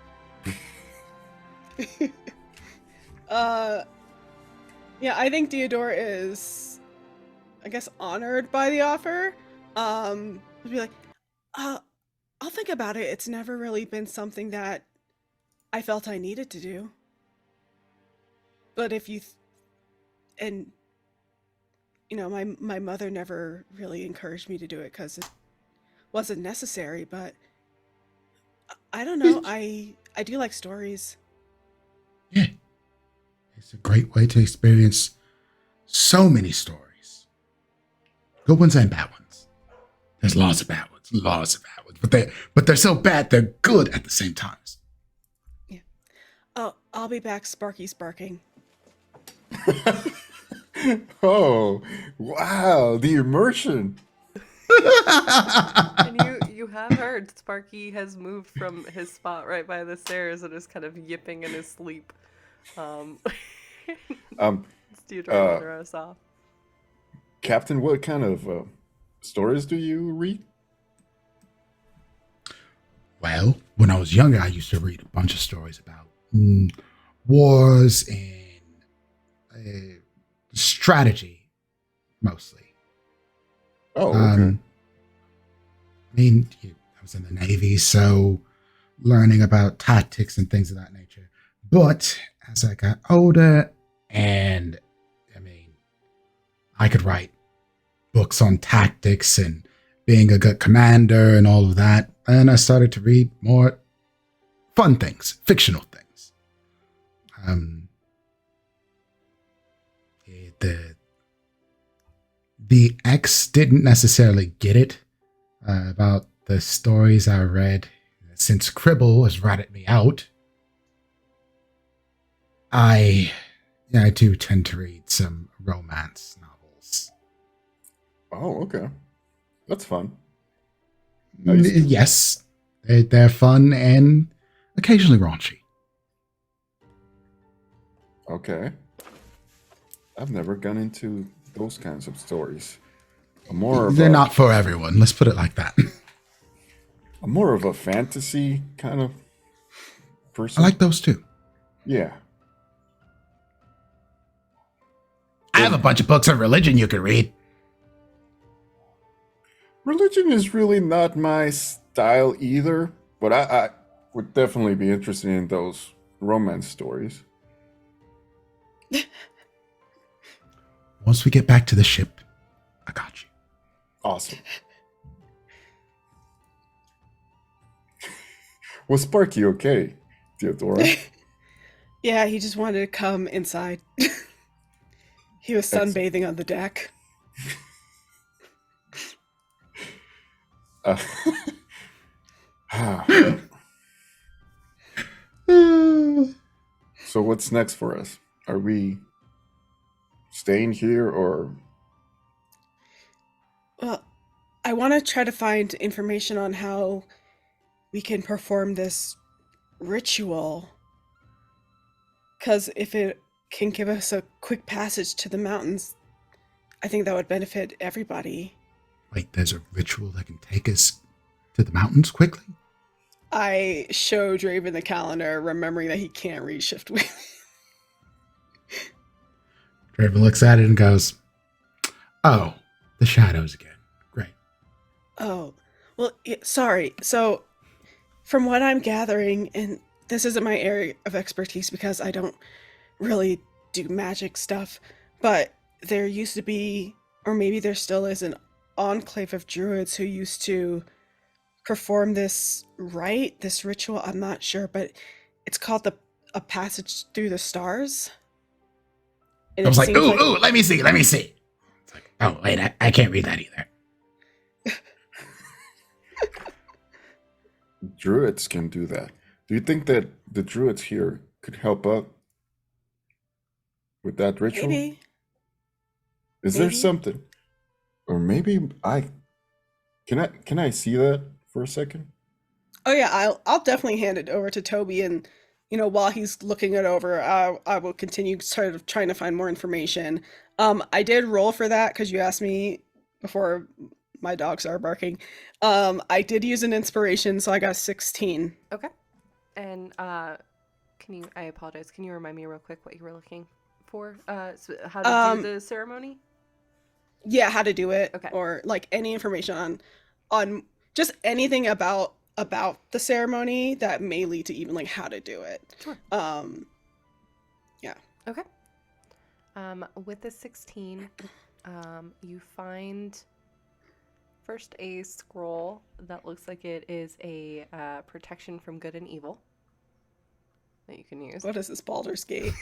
Yeah, I think Deodora is, I guess, honored by the offer. I'll be like, I'll think about it. It's never really been something that I felt I needed to do. But if you, and you know, my mother never really encouraged me to do it because it wasn't necessary, but I don't know. I do like stories. Yeah. It's a great way to experience so many stories. Good ones and bad ones. There's lots of bad ones, but they're so bad they're good at the same times. Yeah. Oh, I'll be back, Sparky sparking. Oh, wow, the immersion. And you have heard Sparky has moved from his spot right by the stairs and is kind of yipping in his sleep. It's Deodora to throw us off. Captain, what kind of stories do you read? Well, when I was younger, I used to read a bunch of stories about wars and strategy, mostly. Oh, okay. I mean, I was in the Navy, so learning about tactics and things of that nature. But as I got older, and I mean, I could write books on tactics and being a good commander and all of that, and I started to read more fun things, fictional things. The ex didn't necessarily get it about the stories I read since Cribble has ratted me out. I do tend to read some romance novels. Oh, okay. That's fun. Nice. Yes, they're fun and occasionally raunchy. Okay. I've never gone into those kinds of stories. They're not for everyone. Let's put it like that. I'm more of a fantasy kind of I person. like those too. Yeah. I have a bunch of books on religion you could read. Religion is really not my style either, but I would definitely be interested in those romance stories. Once we get back to the ship, I got you. Awesome. Was Sparky okay, Theodora? Yeah, he just wanted to come inside. He was sunbathing on the deck. So what's next for us? Are we staying here or? Well, I want to try to find information on how we can perform this ritual. Because if it can give us a quick passage to the mountains, I think that would benefit everybody. Wait, there's a ritual that can take us to the mountains quickly? I show Draven the calendar, remembering that he can't read shift wheel. Draven looks at it and goes, "Oh, the shadows again. Great." Oh, well, sorry. So, from what I'm gathering, and this isn't my area of expertise because I don't really do magic stuff, but there used to be, or maybe there still is, an enclave of druids who used to perform this rite, this ritual. I'm not sure, but it's called a passage through the stars. And I was it like, seems ooh, let me see. It's like, oh, wait, I can't read that either. Druids can do that. Do you think that the druids here could help out with that ritual? Maybe. Is there maybe. something? Or maybe can I see that for a second? Oh yeah, I'll definitely hand it over to Toby, and while he's looking it over, I will continue sort of trying to find more information. I did roll for that because you asked me before my dogs are barking. I did use an inspiration, so I got 16. Okay. And I apologize. Can you remind me real quick what you were looking for? So how to do the ceremony? Yeah, how to do it, Okay. or like any information on just anything about the ceremony that may lead to even like how to do it. Sure. Yeah. Okay. With the 16, you find first a scroll that looks like it is a protection from good and evil that you can use. What is this, Baldur's Gate?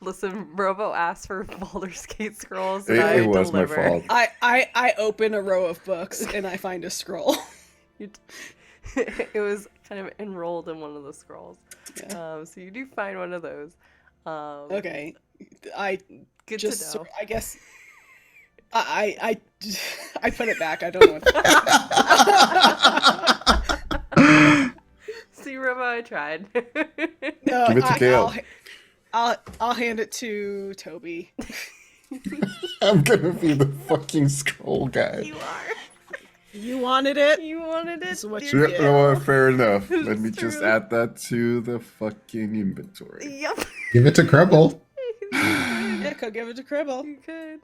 Listen, Robo asked for Baldur's Gate scrolls. It, And I it was delivered. my fault. I open a row of books and I find a scroll. It was kind of enrolled in one of the scrolls. Yeah. So you do find one of those. Okay. Good just to know. I guess I put it back. I don't know what See, Robo, I tried. no, Give it to Kale. I'll hand it to Toby. I'm gonna be the fucking scroll guy. You are. You wanted it? You wanted it. This is what dear you Yeah, get. no, fair enough. Let me It's just true. add that to the fucking inventory. Yep. Give it to Cribble. Yeah, could give it to Cribble. You could.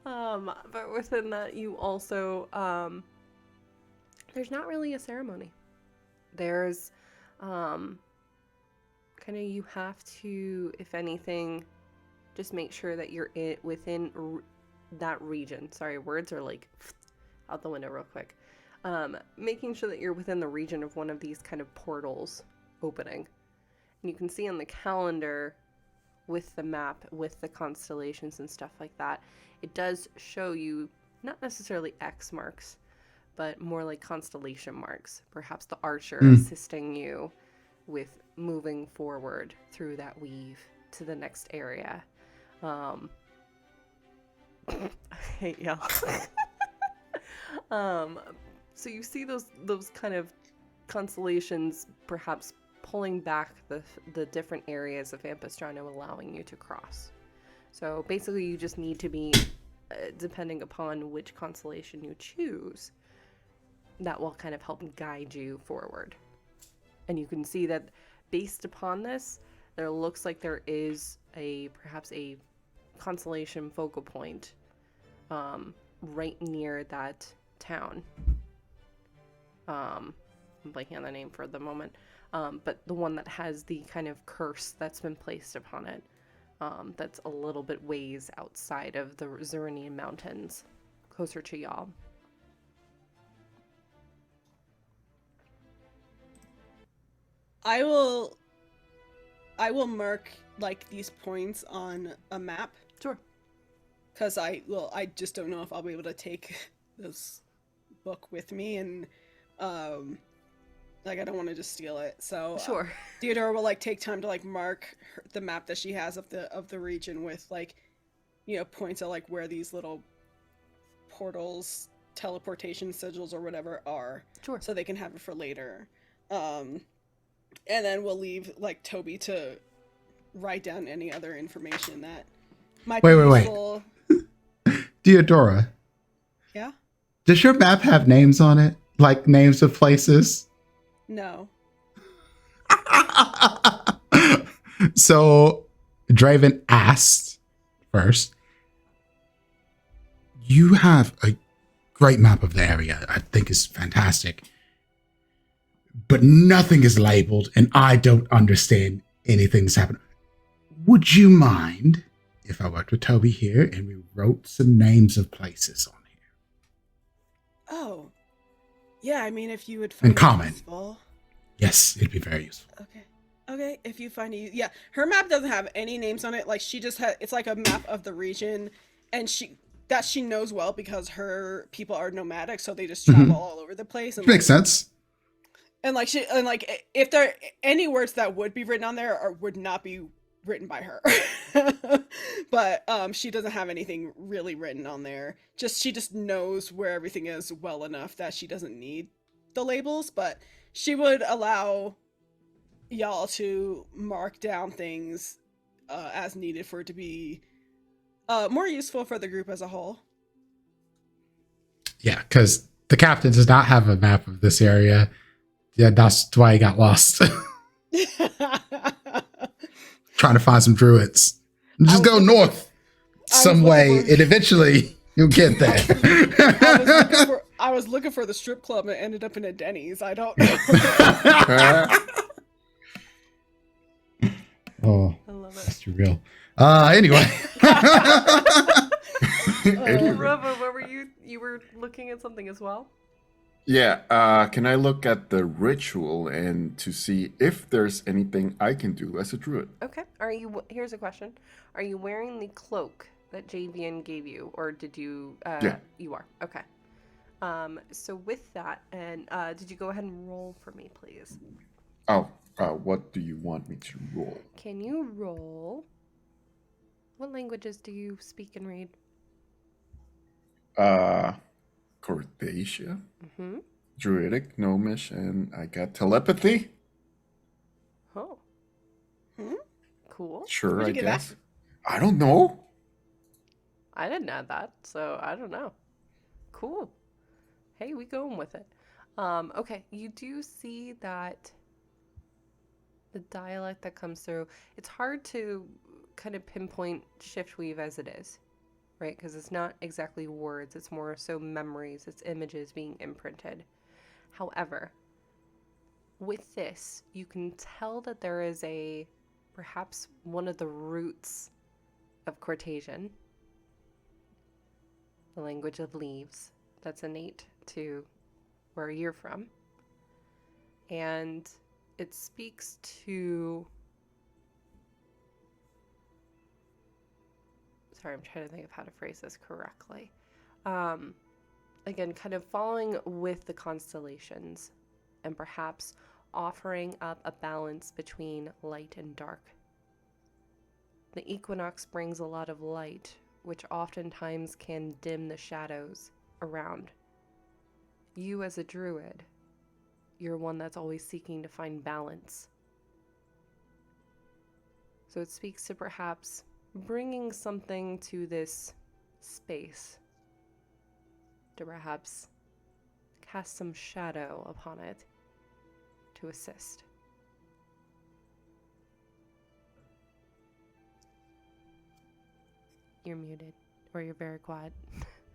But within that, you also, there's not really a ceremony. There's, kind of you have to, if anything, just make sure that you're within that region. Sorry, words are like out the window real quick. Making sure that you're within the region of one of these kind of portals opening. And you can see on the calendar with the map, with the constellations and stuff like that, it does show you not necessarily X marks, but more like constellation marks. Perhaps the archer assisting you with moving forward through that weave to the next area. I hate y'all. So you see those kind of constellations perhaps pulling back the different areas of Ampistrano, allowing you to cross. So basically you just need to be, depending upon which constellation you choose, that will kind of help guide you forward. And you can see that based upon this, there looks like there is perhaps a constellation focal point right near that town. I'm blanking on the name for the moment, but the one that has the kind of curse that's been placed upon it, that's a little bit ways outside of the Zeranian Mountains, closer to y'all. I will mark like these points on a map. Sure. Because I just don't know if I'll be able to take this book with me, and like I don't want to just steal it. So Sure. Theodora will like take time to like mark the map that she has of the region with like, you know, points of like where these little portals, teleportation sigils or whatever are. Sure. So they can have it for later. And then we'll leave like Toby to write down any other information that might be useful. Theodora, Yeah? does your map have names on it? Like names of places? No. So Draven asked first, you have a great map of the area. I think it's fantastic. But nothing is labeled, and I don't understand anything that's happened. Would you mind if I worked with Toby here and we wrote some names of places on here? Oh. Yeah, I mean, if you would find In common. it useful. Yes, it'd be very useful. Okay, if you find it, yeah, her map doesn't have any names on it. Like she just had, it's like a map of the region, and she knows well because her people are nomadic, so they just travel all over the place. And Makes sense. And like if there are any words that would be written on there or would not be written by her, but she doesn't have anything really written on there. She just knows where everything is well enough that she doesn't need the labels, but she would allow y'all to mark down things as needed for it to be more useful for the group as a whole. Yeah, because the captain does not have a map of this area. Yeah, that's why he got lost. Trying to find some druids. Just go north some way, and eventually you'll get there. I was looking for the strip club and ended up in a Denny's. I don't know. Oh, I love it. that's too real. Anyway. Robo, what were you were looking at something as well? Yeah, can I look at the ritual and to see if there's anything I can do as a druid? Okay. Here's a question. Are you wearing the cloak that JVN gave you, or did you, Yeah. You are. Okay. So with that, and did you go ahead and roll for me, please? Oh, what do you want me to roll? Can you roll? What languages do you speak and read? Cordacia, Mm-hmm. Druidic, Gnomish, and I got telepathy. Oh. Cool. Sure, Where'd I you get that? guess. I don't know. I didn't add that, so I don't know. Cool. Hey, we going with it. Okay, you do see that the dialect that comes through, it's hard to kind of pinpoint shiftweave as it is, right? Because it's not exactly words, it's more so memories, it's images being imprinted. However, with this, you can tell that there is perhaps one of the roots of Cortasian, the language of leaves, that's innate to where you're from. And it speaks to... Sorry, I'm trying to think of how to phrase this correctly. Again, kind of following with the constellations and perhaps offering up a balance between light and dark. The equinox brings a lot of light, which oftentimes can dim the shadows around You as a druid, you're one that's always seeking to find balance. So it speaks to perhaps bringing something to this space to perhaps cast some shadow upon it to assist. You're muted, or you're very quiet.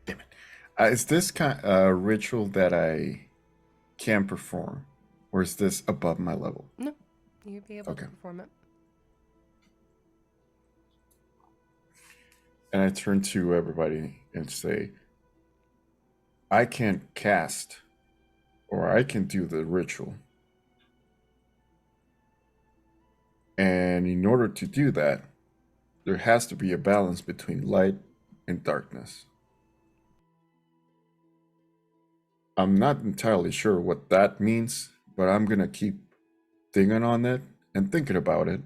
Damn it. Is this kind ritual that I can perform, or is this above my level? No, you'd be able Okay. to perform it. And I turn to everybody and say, I can't cast, or I can do the ritual. And in order to do that, there has to be a balance between light and darkness. I'm not entirely sure what that means, but I'm going to keep digging on it and thinking about it.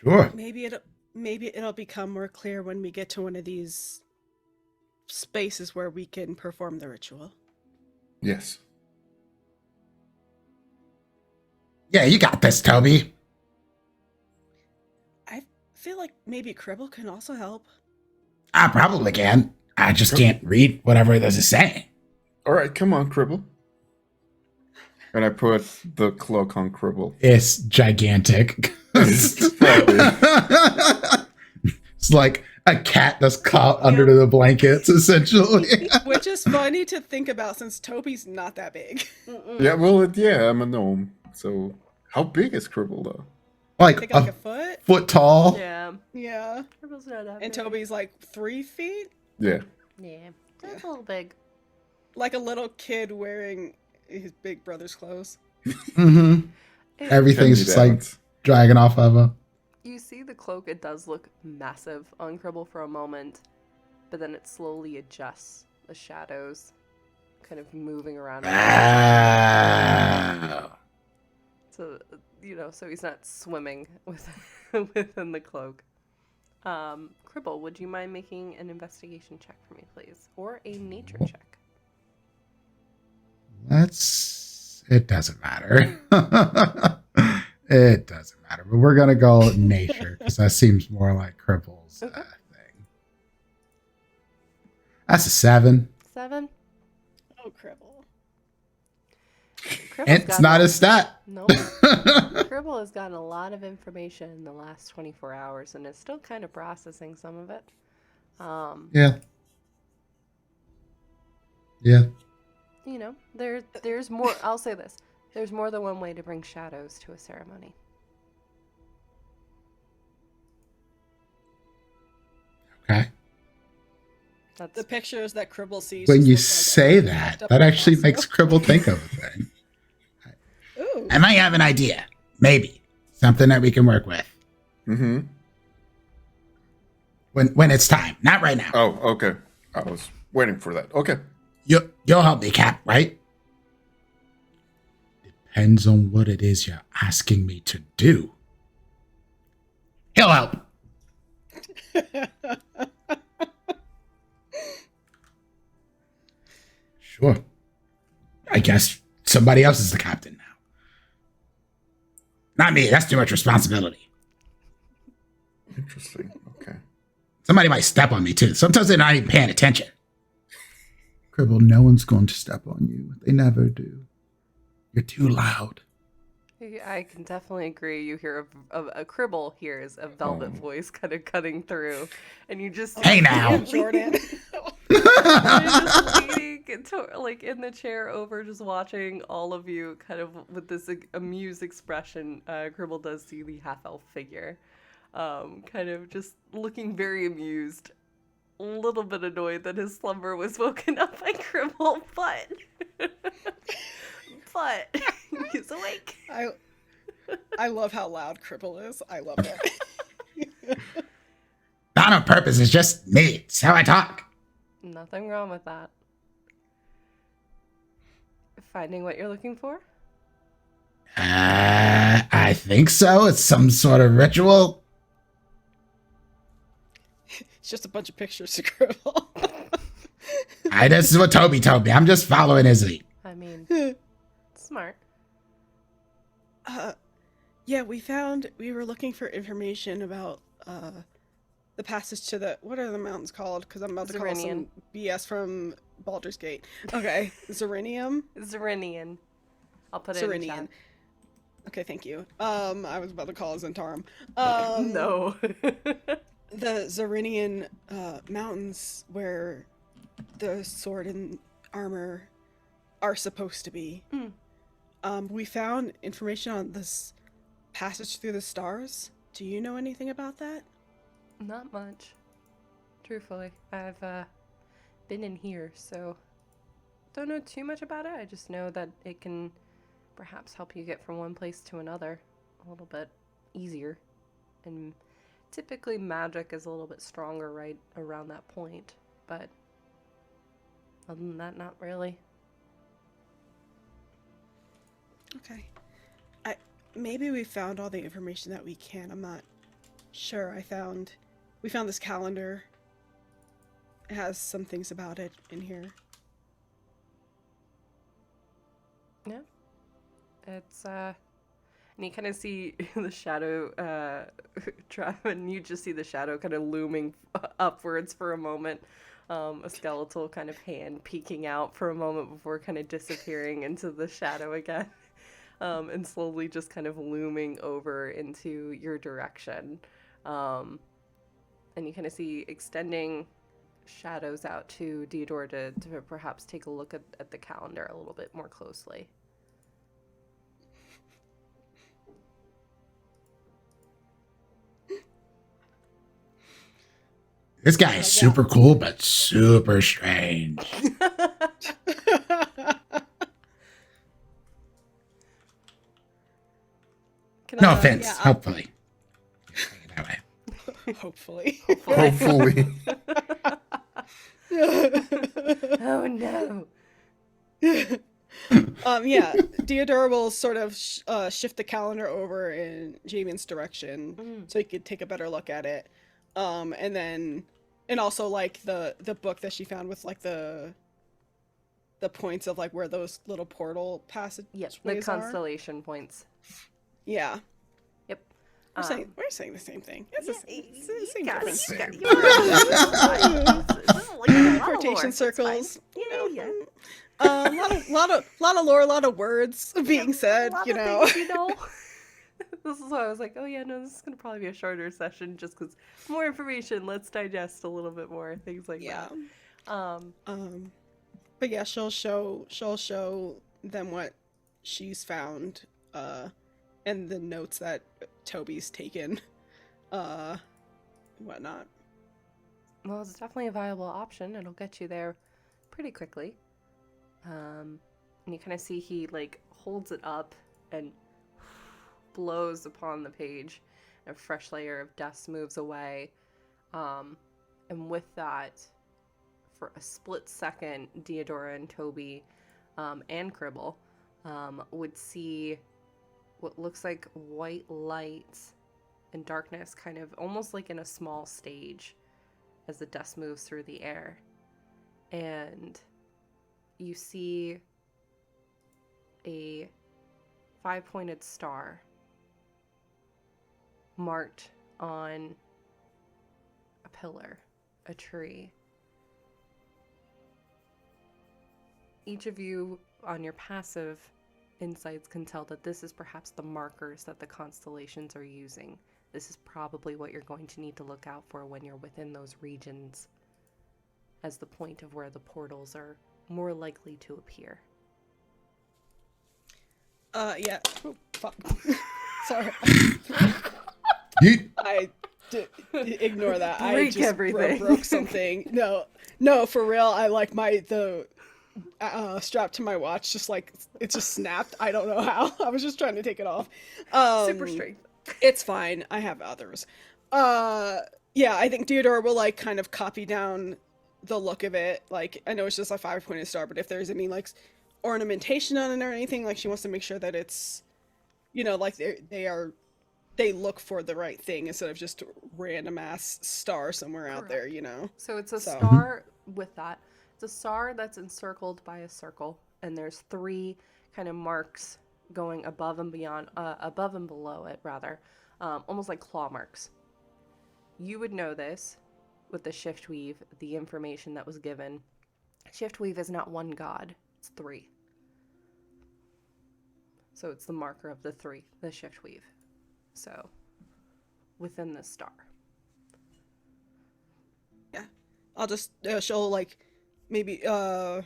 Sure. Maybe it'll become more clear when we get to one of these spaces where we can perform the ritual. Yes. Yeah, you got this, Toby. I feel like maybe Cribble can also help. I probably can. I just can't read whatever this is saying. All right, come on, Cribble. And I put the cloak on Cribble. It's gigantic. It's like a cat that's caught under the blankets, essentially. Which is funny to think about since Toby's not that big. Yeah, well, yeah, I'm a gnome. So, how big is Cribble, though? I Like think like a a foot. foot tall. Yeah. Yeah. Cribble's not that And big. Toby's like 3 feet. Yeah. Yeah. That's a little big. Like a little kid wearing his big brother's clothes. Mm-hmm. Everything's just like dragging off of him. You see the cloak, it does look massive on Cribble for a moment, but then it slowly adjusts, the shadows kind of moving around. Wow. So, so he's not swimming within the cloak. Cribble, would you mind making an investigation check for me, please? Or a nature check? It doesn't matter. It doesn't matter. But we're going to go nature because that seems more like Cripple's Okay. thing. That's a 7. 7? Oh, Cribble. Cribble's And it's got not a a stat. Nope. Cribble has gotten a lot of information in the last 24 hours and is still kind of processing some of it. Yeah. Yeah. There's more. I'll say this. There's more than one way to bring shadows to a ceremony. Okay. That's The pictures that Cribble sees. When just you look like say everything that, wrapped up that in actually lasso. makes Cribble think of a thing. Ooh. I might have an idea. Maybe. Something that we can work with. Mm-hmm. When it's time. Not right now. Oh, okay. I was waiting for that. Okay. You'll help me, Cap, right? Depends on what it is you're asking me to do. He'll help. Sure. I guess somebody else is the captain now. Not me. That's too much responsibility. Interesting. Okay. Somebody might step on me, too. Sometimes they're not even paying attention. Cribble, no one's going to step on you. They never do. You're too loud. I can definitely agree. You hear a Cribble hears a velvet voice kind of cutting through, and you just Hey, now. Jordan. you're just leaning in the chair over, just watching all of you kind of with this amused expression. Cribble does see the half-elf figure, kind of just looking very amused, a little bit annoyed that his slumber was woken up by Cribble, but he's awake. I love how loud Cribble is. I love it. Not on purpose. It's just me. It's how I talk. Nothing wrong with that. Finding what you're looking for? I think so. It's some sort of ritual. It's just a bunch of pictures to scribble. This is what Toby told me. I'm just following his lead. I mean, smart. Yeah, we were looking for information about the passage to what are the mountains called? Because I'm about to call some BS from Baldur's Gate. Okay, Zerinian. I'll put it in the chat. Okay, thank you. I was about to call it Zentarum. No. The Zerinian mountains where the sword and armor are supposed to be. We found information on this passage through the stars. Do you know anything about that? Not much. Truthfully. I've been in here, so don't know too much about it. I just know that it can perhaps help you get from one place to another a little bit easier. And typically magic is a little bit stronger right around that point, but other than that, not really. Okay. Maybe we found all the information that we can. I'm not sure. We found this calendar. It has some things about it in here. Yeah. It's and you kind of see the shadow and you just see the shadow kind of looming upwards for a moment. A skeletal kind of hand peeking out for a moment before kind of disappearing into the shadow again. And slowly just kind of looming over into your direction. And you kind of see extending shadows out to Deodora to perhaps take a look at the calendar a little bit more closely. This guy is super cool, but super strange. No offense, hopefully. That way. Hopefully. Hopefully. Oh no. Yeah, Deodora will sort of shift the calendar over in Jamien's direction so he could take a better look at it. And also like the book that she found with like the points of like where those little portal passages the constellation points. Yeah. Yep. We're saying the same thing. It's the same difference. Quotation circles. Yeah. A lot of lore, a lot of words being said. This is why I was like, oh yeah, no, this is gonna probably be a shorter session, just because more information. Let's digest a little bit more things like that. But yeah, she'll show them what she's found, and the notes that Toby's taken, whatnot. Well, it's definitely a viable option. It'll get you there pretty quickly. And you kind of see he like holds it up and blows upon the page. A fresh layer of dust moves away. And with that, for a split second, Deodora and Toby and Cribble would see what looks like white light and darkness, kind of almost like in a small stage as the dust moves through the air. And you see a 5-pointed star marked on a pillar, a tree. Each of you on your passive insights can tell that this is perhaps the markers that the constellations are using. This is probably what you're going to need to look out for when you're within those regions as the point of where the portals are more likely to appear. Yeah. Oh, fuck. Sorry. I ignore that. I just everything. broke something. No, for real. I like the strap to my watch just like it just snapped. I don't know how. I was just trying to take it off. Super strength. It's fine. I have others. Yeah, I think Deodora will like kind of copy down the look of it. Like, I know it's just a 5-pointed star, but if there's any like ornamentation on it or anything, like she wants to make sure that it's like they look for the right thing instead of just random ass star somewhere out there, So it's a So- star with that. It's a star that's encircled by a circle, and there's 3 kind of marks going above and beyond, above and below it, rather, almost like claw marks. You would know this with the shift weave, the information that was given. Shift weave is not 1 god, it's 3. So it's the marker of the 3, the shift weave. So within the star. Yeah. I'll just show like maybe on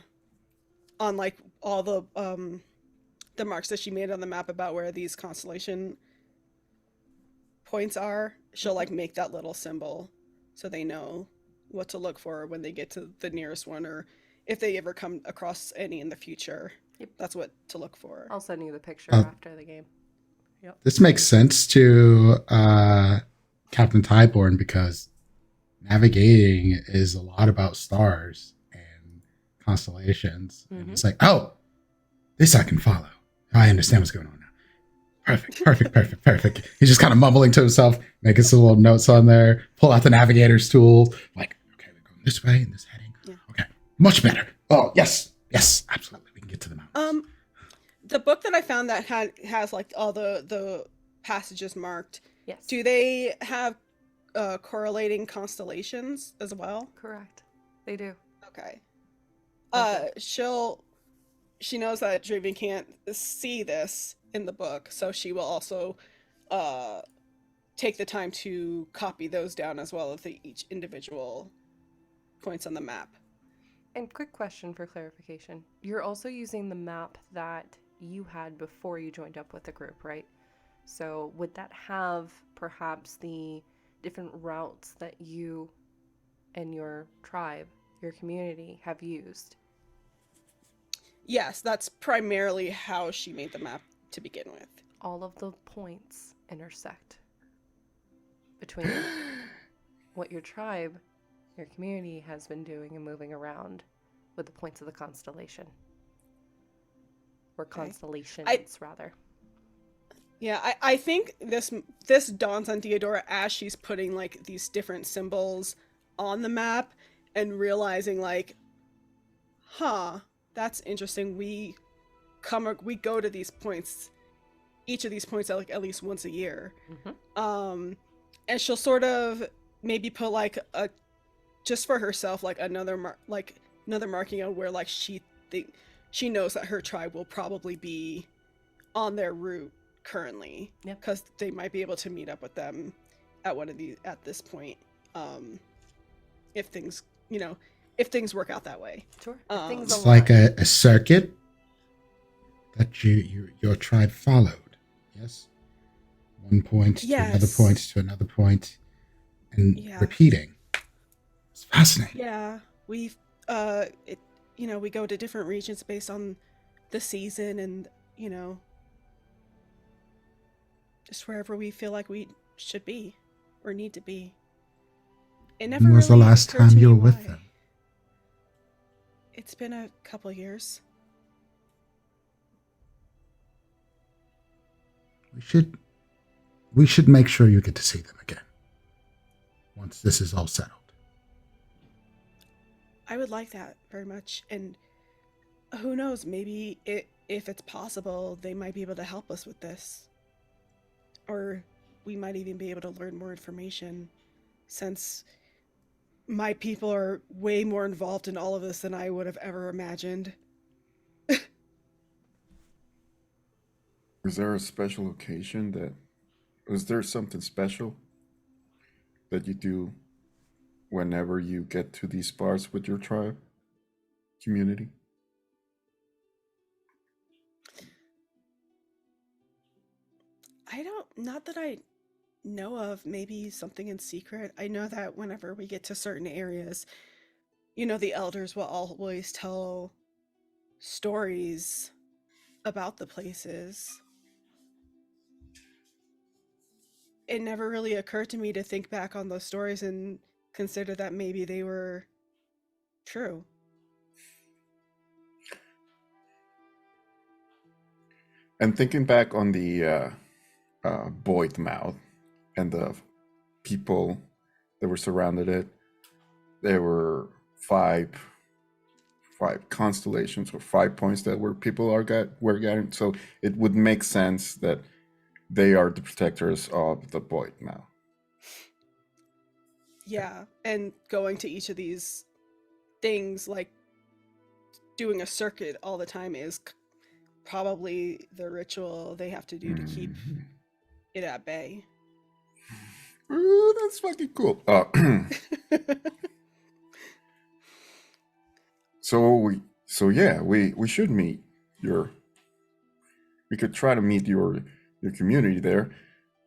like all the marks that she made on the map about where these constellation points are. She'll like make that little symbol so they know what to look for when they get to the nearest one, or if they ever come across any in the future. Yep. That's what to look for. I'll send you the picture Oh. after the game. This makes sense to Captain Tyborn because navigating is a lot about stars and constellations. And Mhm. it's like, oh, this I can follow. I understand what's going on now. Perfect, perfect, perfect, perfect. He's just kind of mumbling to himself, making some little notes on there, pull out the navigator's tool. Like, okay, we're going this way in this heading. Yeah. Okay, much better. Oh, yes, yes, absolutely. We can get to the mountains. The book that I found that has like all the passages marked. Yes. Do they have correlating constellations as well? Correct. They do. Okay. Okay. She knows that Draven can't see this in the book, so she will also take the time to copy those down as well as each individual points on the map. And quick question for clarification. You're also using the map that you had before you joined up with the group, right? So would that have perhaps the different routes that you and your tribe, your community, have used? Yes, that's primarily how she made the map to begin with. All of the points intersect between what your tribe, your community has been doing and moving around with the points of the constellation. Or Okay. constellations, rather. Yeah, I think this dawns on Theodora as she's putting like these different symbols on the map and realizing like, that's interesting. We go to these points, each of these points at least once a year. Mm-hmm. And she'll sort of maybe put like just for herself like another marking on where like she knows that her tribe will probably be on their route currently, because they might be able to meet up with them at this point, if things work out that way. Sure. Things It's like a circuit that your tribe followed. Yes. One point to another Yes. point to another point, and Yeah. repeating. It's fascinating. Yeah, we go to different regions based on the season, and just wherever we feel like we should be or need to be. It never When was the really last occurred to time you me were with why. them? It's been a couple years. We should make sure you get to see them again once this is all settled. I would like that very much, and who knows, maybe if it's possible, they might be able to help us with this. Or we might even be able to learn more information, since my people are way more involved in all of this than I would have ever imagined. Was there a special occasion was there something special that you do whenever you get to these bars with your tribe community? Not that I know of, maybe something in secret. I know that whenever we get to certain areas, the elders will always tell stories about the places. It never really occurred to me to think back on those stories and consider that maybe they were true. And thinking back on the Void Mouth and the people that were surrounded it, there were five constellations or 5 points that were were getting. So it would make sense that they are the protectors of the Void Mouth. Yeah, and going to each of these things, like doing a circuit all the time, is probably the ritual they have to do to keep it at bay. Ooh, that's fucking cool. So yeah, we should meet we could try to meet your community there.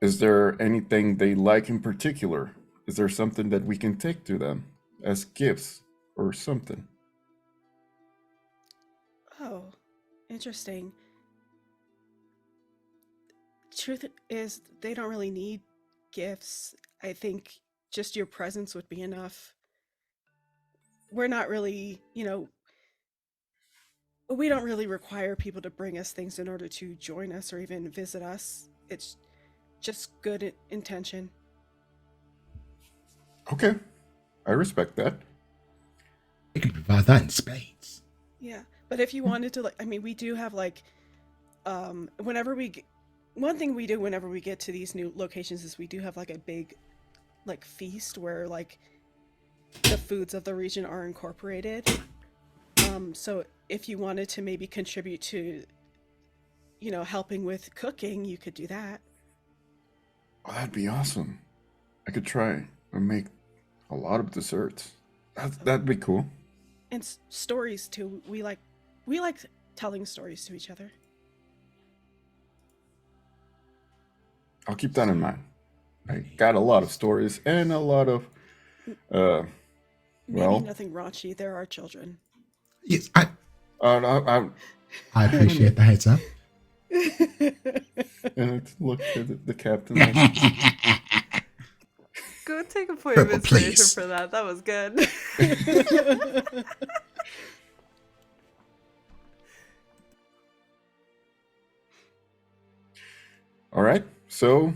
Is there anything they like in particular? Is there something that we can take to them as gifts or something? Oh, interesting. Truth is, they don't really need gifts. I think just your presence would be enough. We're not really, we don't really require people to bring us things in order to join us or even visit us. It's just good intention. Okay, I respect that. We can provide that in spades. Yeah, but if you wanted to, we do have one thing we do whenever we get to these new locations is we do have a big feast where the foods of the region are incorporated. So if you wanted to maybe contribute to helping with cooking, you could do that. Oh, that'd be awesome. I could try and make a lot of desserts. That'd be cool. And stories too. We like telling stories to each other. I'll keep that in mind. I got a lot of stories and a lot of Maybe nothing raunchy. There are children. Yes, I appreciate the heads up. and look at the captain. Go take a point of Purple, inspiration please. for that. That was good. All right, so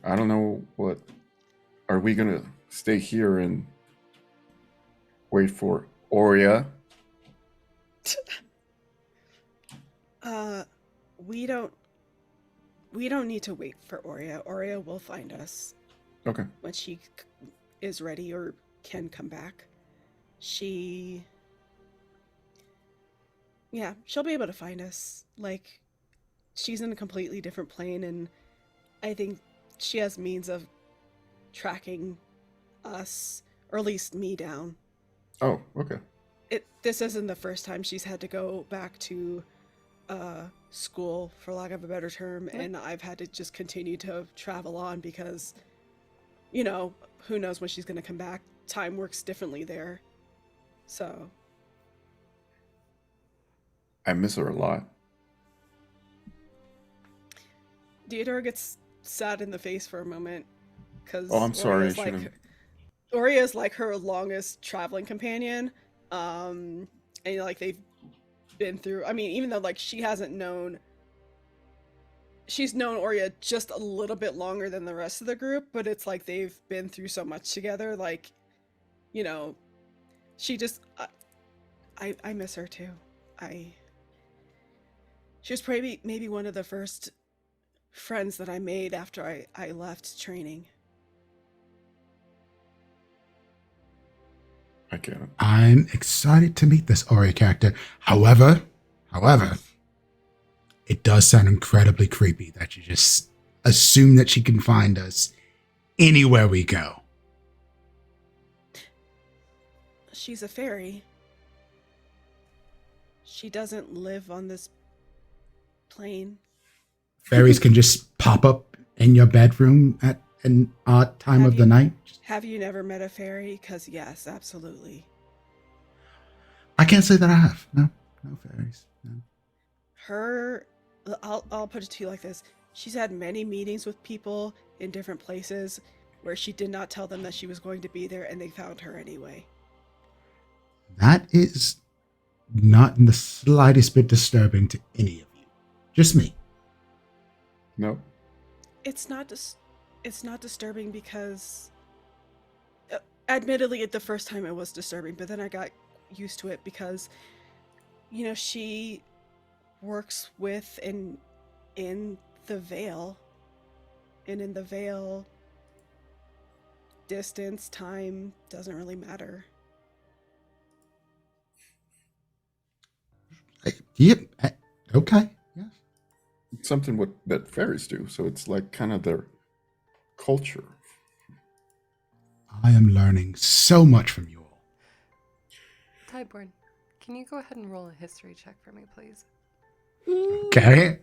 I don't know what. Are we gonna stay here and wait for Oria? We don't need to wait for Oria. Oria will find us Okay. when she is ready or can come back. She'll be able to find us. She's in a completely different plane, and I think she has means of tracking us, or at least me, down. Oh, okay. This isn't the first time she's had to go back to school, for lack of a better term, and I've had to just continue to travel on because, who knows when she's going to come back. Time works differently there. So I miss her a lot. Theodore gets sad in the face for a moment because Oh, I'm sorry. I should've- Oria is her longest traveling companion, and they've been through. Even though she hasn't known, she's known Oria just a little bit longer than the rest of the group, but it's they've been through so much together. She just, I miss her too. She was maybe one of the first friends that I made after I left training. I get it. I'm excited to meet this Ori character. However, it does sound incredibly creepy that you just assume that she can find us anywhere we go. She's a fairy. She doesn't live on this plane. Fairies can just pop up in your bedroom at an odd time of the night. Have you never met a fairy? Because yes, absolutely. I can't say that I have. No fairies. No. I'll put it to you like this. She's had many meetings with people in different places where she did not tell them that she was going to be there, and they found her anyway. That is not in the slightest bit disturbing to any of you. Just me. No. It's not disturbing because, admittedly, at the first time it was disturbing, but then I got used to it because, she works with and in the Veil, and in the Veil, distance, time doesn't really matter. Yep. Okay. Yes. It's something that fairies do, so it's like kind of their culture. I am learning so much from you all. Tyborn, can you go ahead and roll a history check for me, please? Okay.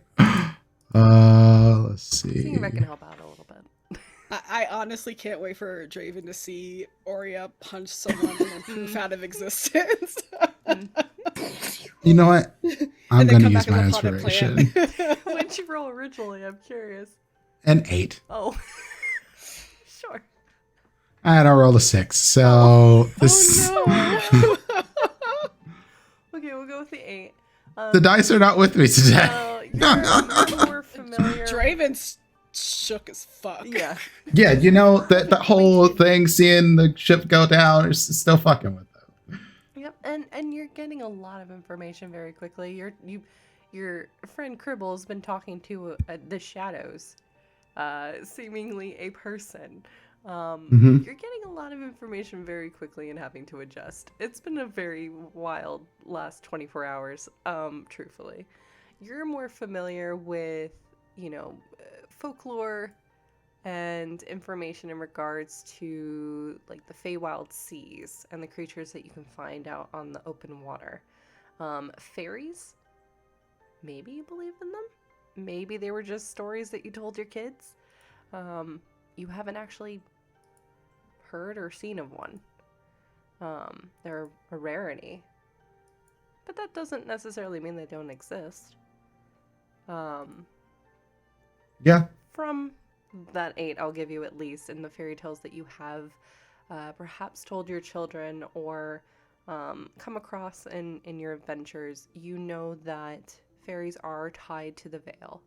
Let's see. See if I can help out a little bit. I honestly can't wait for Draven to see Aurea punch someone and then poof out of existence. You know what? I'm And then going to come use back my as a potted inspiration. plant. What'd you roll originally? I'm curious. An 8. Oh. Sure. And I rolled a 6. So this Oh no. Okay, we'll go with the 8. the dice are not with me today. You're more familiar. Draven's shook as fuck. Yeah. Yeah, that whole thing, seeing the ship go down, is still fucking with them. Yep, and you're getting a lot of information very quickly. Your friend Cribble's been talking to the shadows, seemingly a person. Mhm. You're getting a lot of information very quickly and having to adjust. It's been a very wild last 24 hours, truthfully. You're more familiar with, folklore and information in regards to like the Feywild seas and the creatures that you can find out on the open water. Fairies, maybe you believe in them. Maybe they were just stories that you told your kids. You haven't actually heard or seen of one. They're a rarity, but that doesn't necessarily mean they don't exist. Yeah. From that 8, I'll give you at least in the fairy tales that you have perhaps told your children or come across in your adventures, you know that fairies are tied to the veil.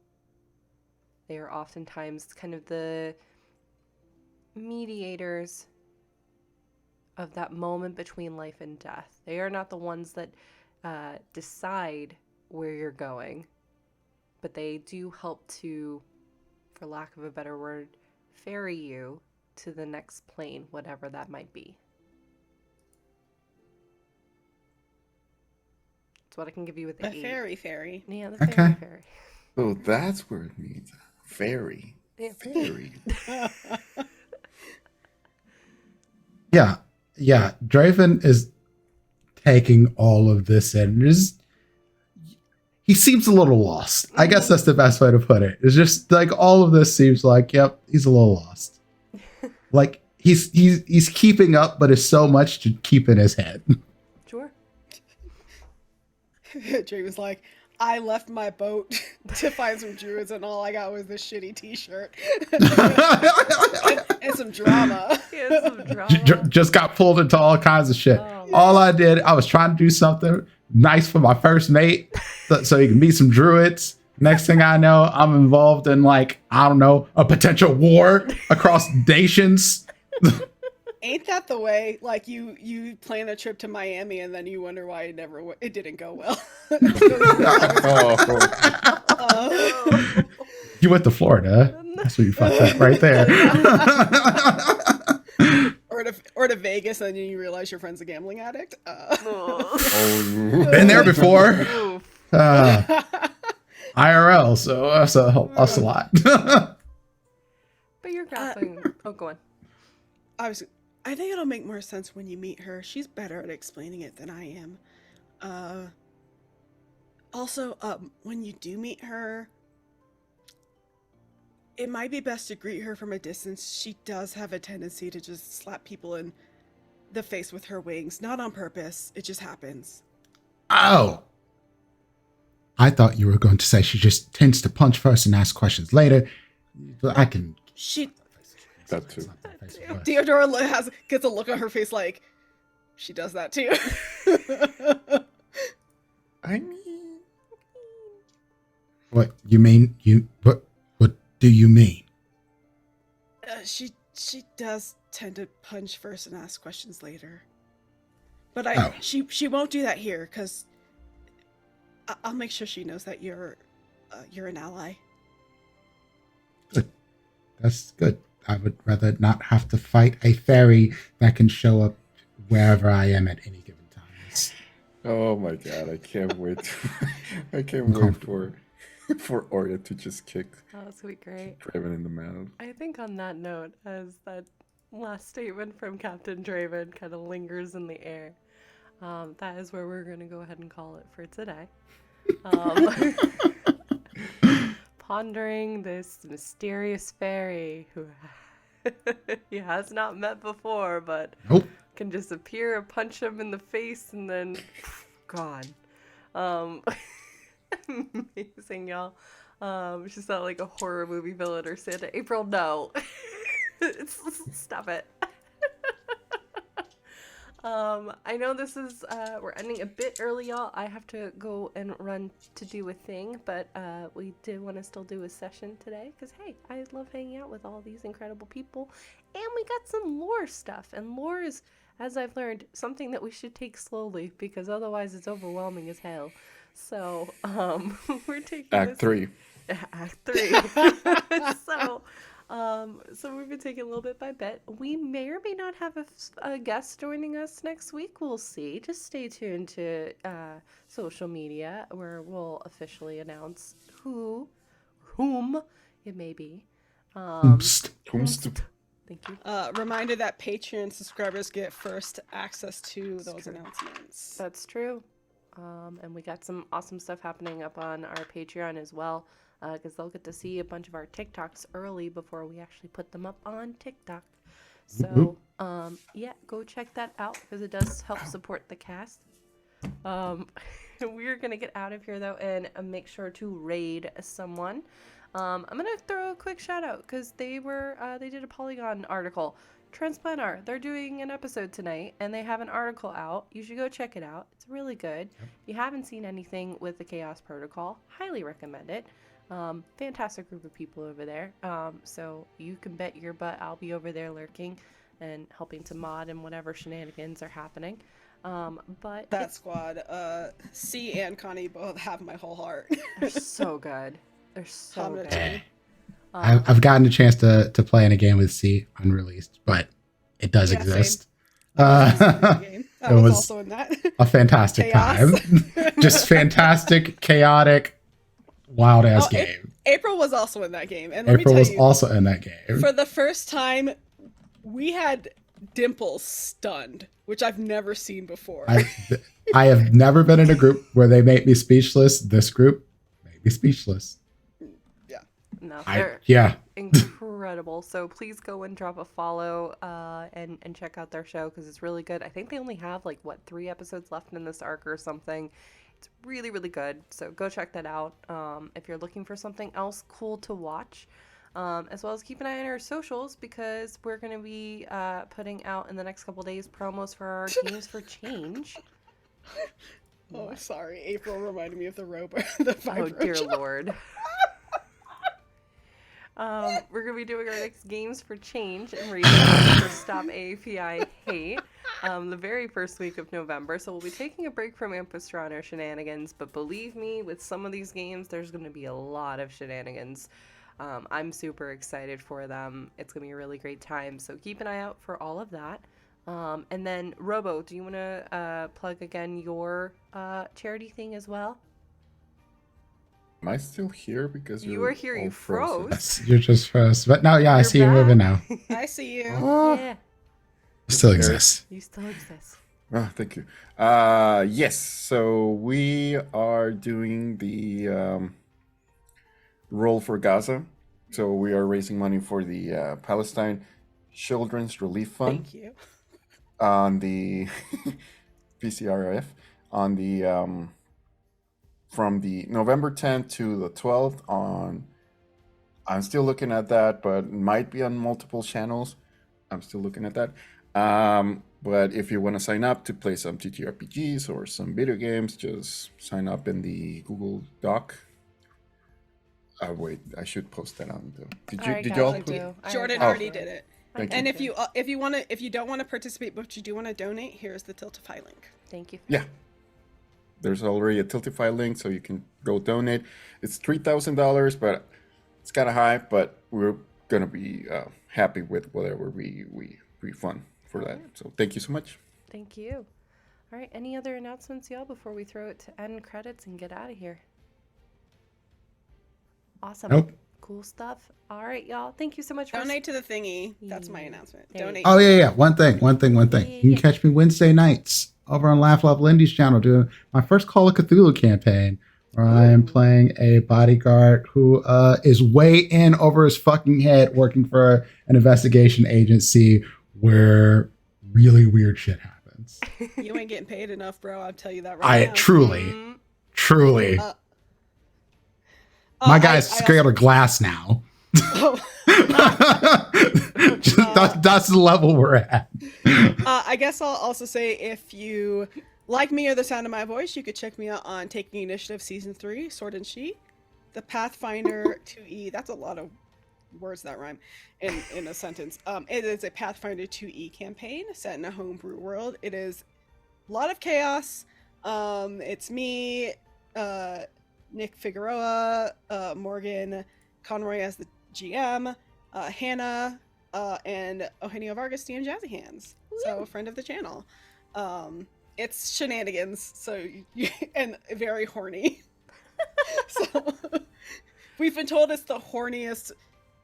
They are oftentimes kind of the mediators of that moment between life and death. They are not the ones that decide where you're going, but they do help to, for lack of a better word, ferry you to the next plane, whatever that might be. That's what I can give you with the The 8. fairy. Yeah, the Okay. fairy. So that's where it means fairy. Yeah. Fairy. Yeah. Draven is taking all of this in. He seems a little lost. I guess that's the best way to put it. It's just like all of this seems like, yep, he's a little lost. Like he's keeping up, but it's so much to keep in his head. Sure. Draven's like, I left my boat to find some druids and all I got was this shitty t-shirt. and some drama. Yeah, some drama. Just got pulled into all kinds of shit. Oh. All I did, I was trying to do something nice for my first mate so he can meet some druids. Next thing I know, I'm involved in a potential war across nations. Ain't that the way? Like you plan a trip to Miami and then you wonder why it didn't go well. Oh, You went to Florida. That's where you fucked up right there. or to Vegas and then you realize your friend's a gambling addict. oh. Been there before. Oof. IRL, so that's a lot. But you're grappling. Oh, go on. I think it'll make more sense when you meet her. She's better at explaining it than I am. Also, when you do meet her, it might be best to greet her from a distance. She does have a tendency to just slap people in the face with her wings. Not on purpose. It just happens. Oh. I thought you were going to say she just tends to punch first and ask questions later. I can... That too. Theodora gets a look on her face like, she does that too. I mean, What you mean? What do you mean? She does tend to punch first and ask questions later. But Oh. she won't do that here because I'll make sure she knows that you're an ally. That's good. I would rather not have to fight a fairy that can show up wherever I am at any given time. oh my god, I can't wait. I can't I'm wait comfortable. for Orya to just kick Oh, that's gonna be great. Draven in the mouth. I think on that note, as that last statement from Captain Draven kind of lingers in the air, that is where we're gonna go ahead and call it for today. Pondering this mysterious fairy who he has not met before, but Nope. can just appear and punch him in the face and then gone. Amazing, y'all. She's not like a horror movie villain or Santa. April, no. Stop it. I know this is, we're ending a bit early, y'all. I have to go and run to do a thing, but we did want to still do a session today, because, hey, I love hanging out with all these incredible people, and we got some lore stuff, and lore is, as I've learned, something that we should take slowly, because otherwise it's overwhelming as hell. So, we're taking Act 3. Act 3. So we've been taking a little bit by bit. We may or may not have a guest joining us next week. We'll see. Just stay tuned to social media where we'll officially announce whom it may be. Oomst. Thank you. Reminder that Patreon subscribers get first access to those true. announcements. That's true. And we got some awesome stuff happening up on our Patreon as well. Because they'll get to see a bunch of our TikToks early before we actually put them up on TikTok. So, yeah, go check that out because it does help support the cast. We're going to get out of here, though, and make sure to raid someone. I'm going to throw a quick shout out because they did a Polygon article. Transplantar, they're doing an episode tonight, and they have an article out. You should go check it out. It's really good. If you haven't seen anything with the Chaos Protocol, highly recommend it. Fantastic group of people over there. So you can bet your butt I'll be over there lurking and helping to mod and whatever shenanigans are happening. But That squad, C and Connie both have my whole heart. they're so good. They're so I'm gonna good. tell you. I've gotten a chance to play in a game with C unreleased, but it does Yeah, exist. I it was was also in that. a fantastic Chaos. time. Just fantastic, chaotic, wild ass Oh, game. April was also in that game, and let April me was tell you, also in that game. for the first time, we had Dimples stunned, which I've never seen before. I have never been in a group where they make me speechless. This group made me speechless. No, they're Yeah. incredible. So please go and drop a follow and check out their show because it's really good. I think they only have 3 episodes left in this arc or something. It's really, really good. So go check that out if you're looking for something else cool to watch. As well as keep an eye on our socials because we're going to be putting out in the next couple days promos for our Games for Change. Oh, sorry. April reminded me of the robot. The Oh, dear vibro. Lord. We're going to be doing our next Games for Change and raising money for Stop API Hate the very first week of November. So we'll be taking a break from Ampistrano shenanigans, but believe me, with some of these games, there's going to be a lot of shenanigans. I'm super excited for them. It's going to be a really great time. So keep an eye out for all of that. And then, Robo, do you want to plug again your charity thing as well? Am I still here? Because You you're were here, all you frozen. froze. You're just first. But no, yeah, I You're see you moving now. I see you. Yeah, Still exists. you still exist. Oh, thank you. Yes. So we are doing the roll for Gaza. So we are raising money for the Palestine Children's Relief Fund Thank you. on the PCRF on the from the November 10th to the 12th on. I'm still looking at that, but it might be on multiple channels. I'm still looking at that. But if you want to sign up to play some TTRPGs or some video games, just sign up in the Google Doc. Wait, I should post that on the. Did you? Alright, Did guys, y'all? I do. I Jordan got already it. did it. Thank And you. if you don't want to participate, but you do want to donate, here's the Tiltify link. Thank you. Yeah. There's already a Tiltify link, so you can go donate. It's $3,000, but it's kind of high. But we're gonna be happy with whatever we refund for that. So thank you so much. Thank you. All right. Any other announcements, y'all, before we throw it to end credits and get out of here? Awesome. Nope. Cool stuff. All right, y'all. Thank you so much for Donate to the thingy. That's my Yeah. announcement. There you Donate. Oh yeah. One thing. You can Yeah. catch me Wednesday nights over on Laugh Love Lindy's channel doing my first Call of Cthulhu campaign, where I am playing a bodyguard who is way in over his fucking head, working for an investigation agency where really weird shit happens. You ain't getting paid enough, bro. I'll tell you that right now. Truly. My guy's scared of glass now. That's the level we're at. I guess I'll also say, if you like me or the sound of my voice, you could check me out on Taking Initiative Season 3, Sword and She, the Pathfinder 2E. That's a lot of words that rhyme in a sentence. It is a Pathfinder 2E campaign set in a homebrew world. It is a lot of chaos. It's me, Nick Figueroa, Morgan Conroy as the GM, Hannah, and Eugenio Vargas and Jazzy Hands. So a friend of the channel. It's shenanigans, so and very horny. So we've been told it's the horniest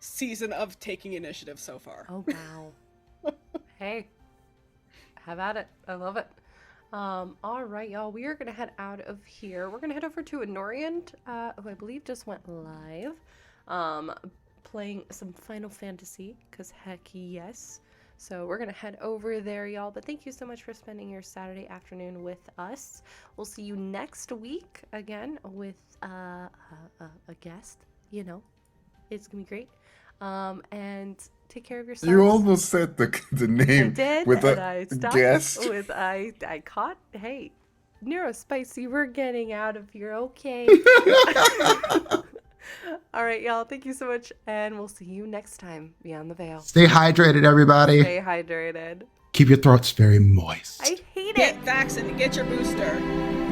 season of Taking Initiative so far. Oh, wow. Hey, have at it. I love it. All right, y'all. We are going to head out of here. We're going to head over to Anoriant, who I believe just went live, playing some Final Fantasy, because heck yes. So we're going to head over there, y'all. But thank you so much for spending your Saturday afternoon with us. We'll see you next week again with a guest. You know, it's going to be great. And take care of yourselves. You almost said the name I did, with and a I stopped guest. with I caught. Hey, Neurospicy, we're getting out of here, okay? All right, y'all. Thank you so much, and we'll see you next time Beyond the Veil. Stay hydrated, everybody. Stay hydrated. Keep your throats very moist. I hate it. Get vaccinated. Get your booster.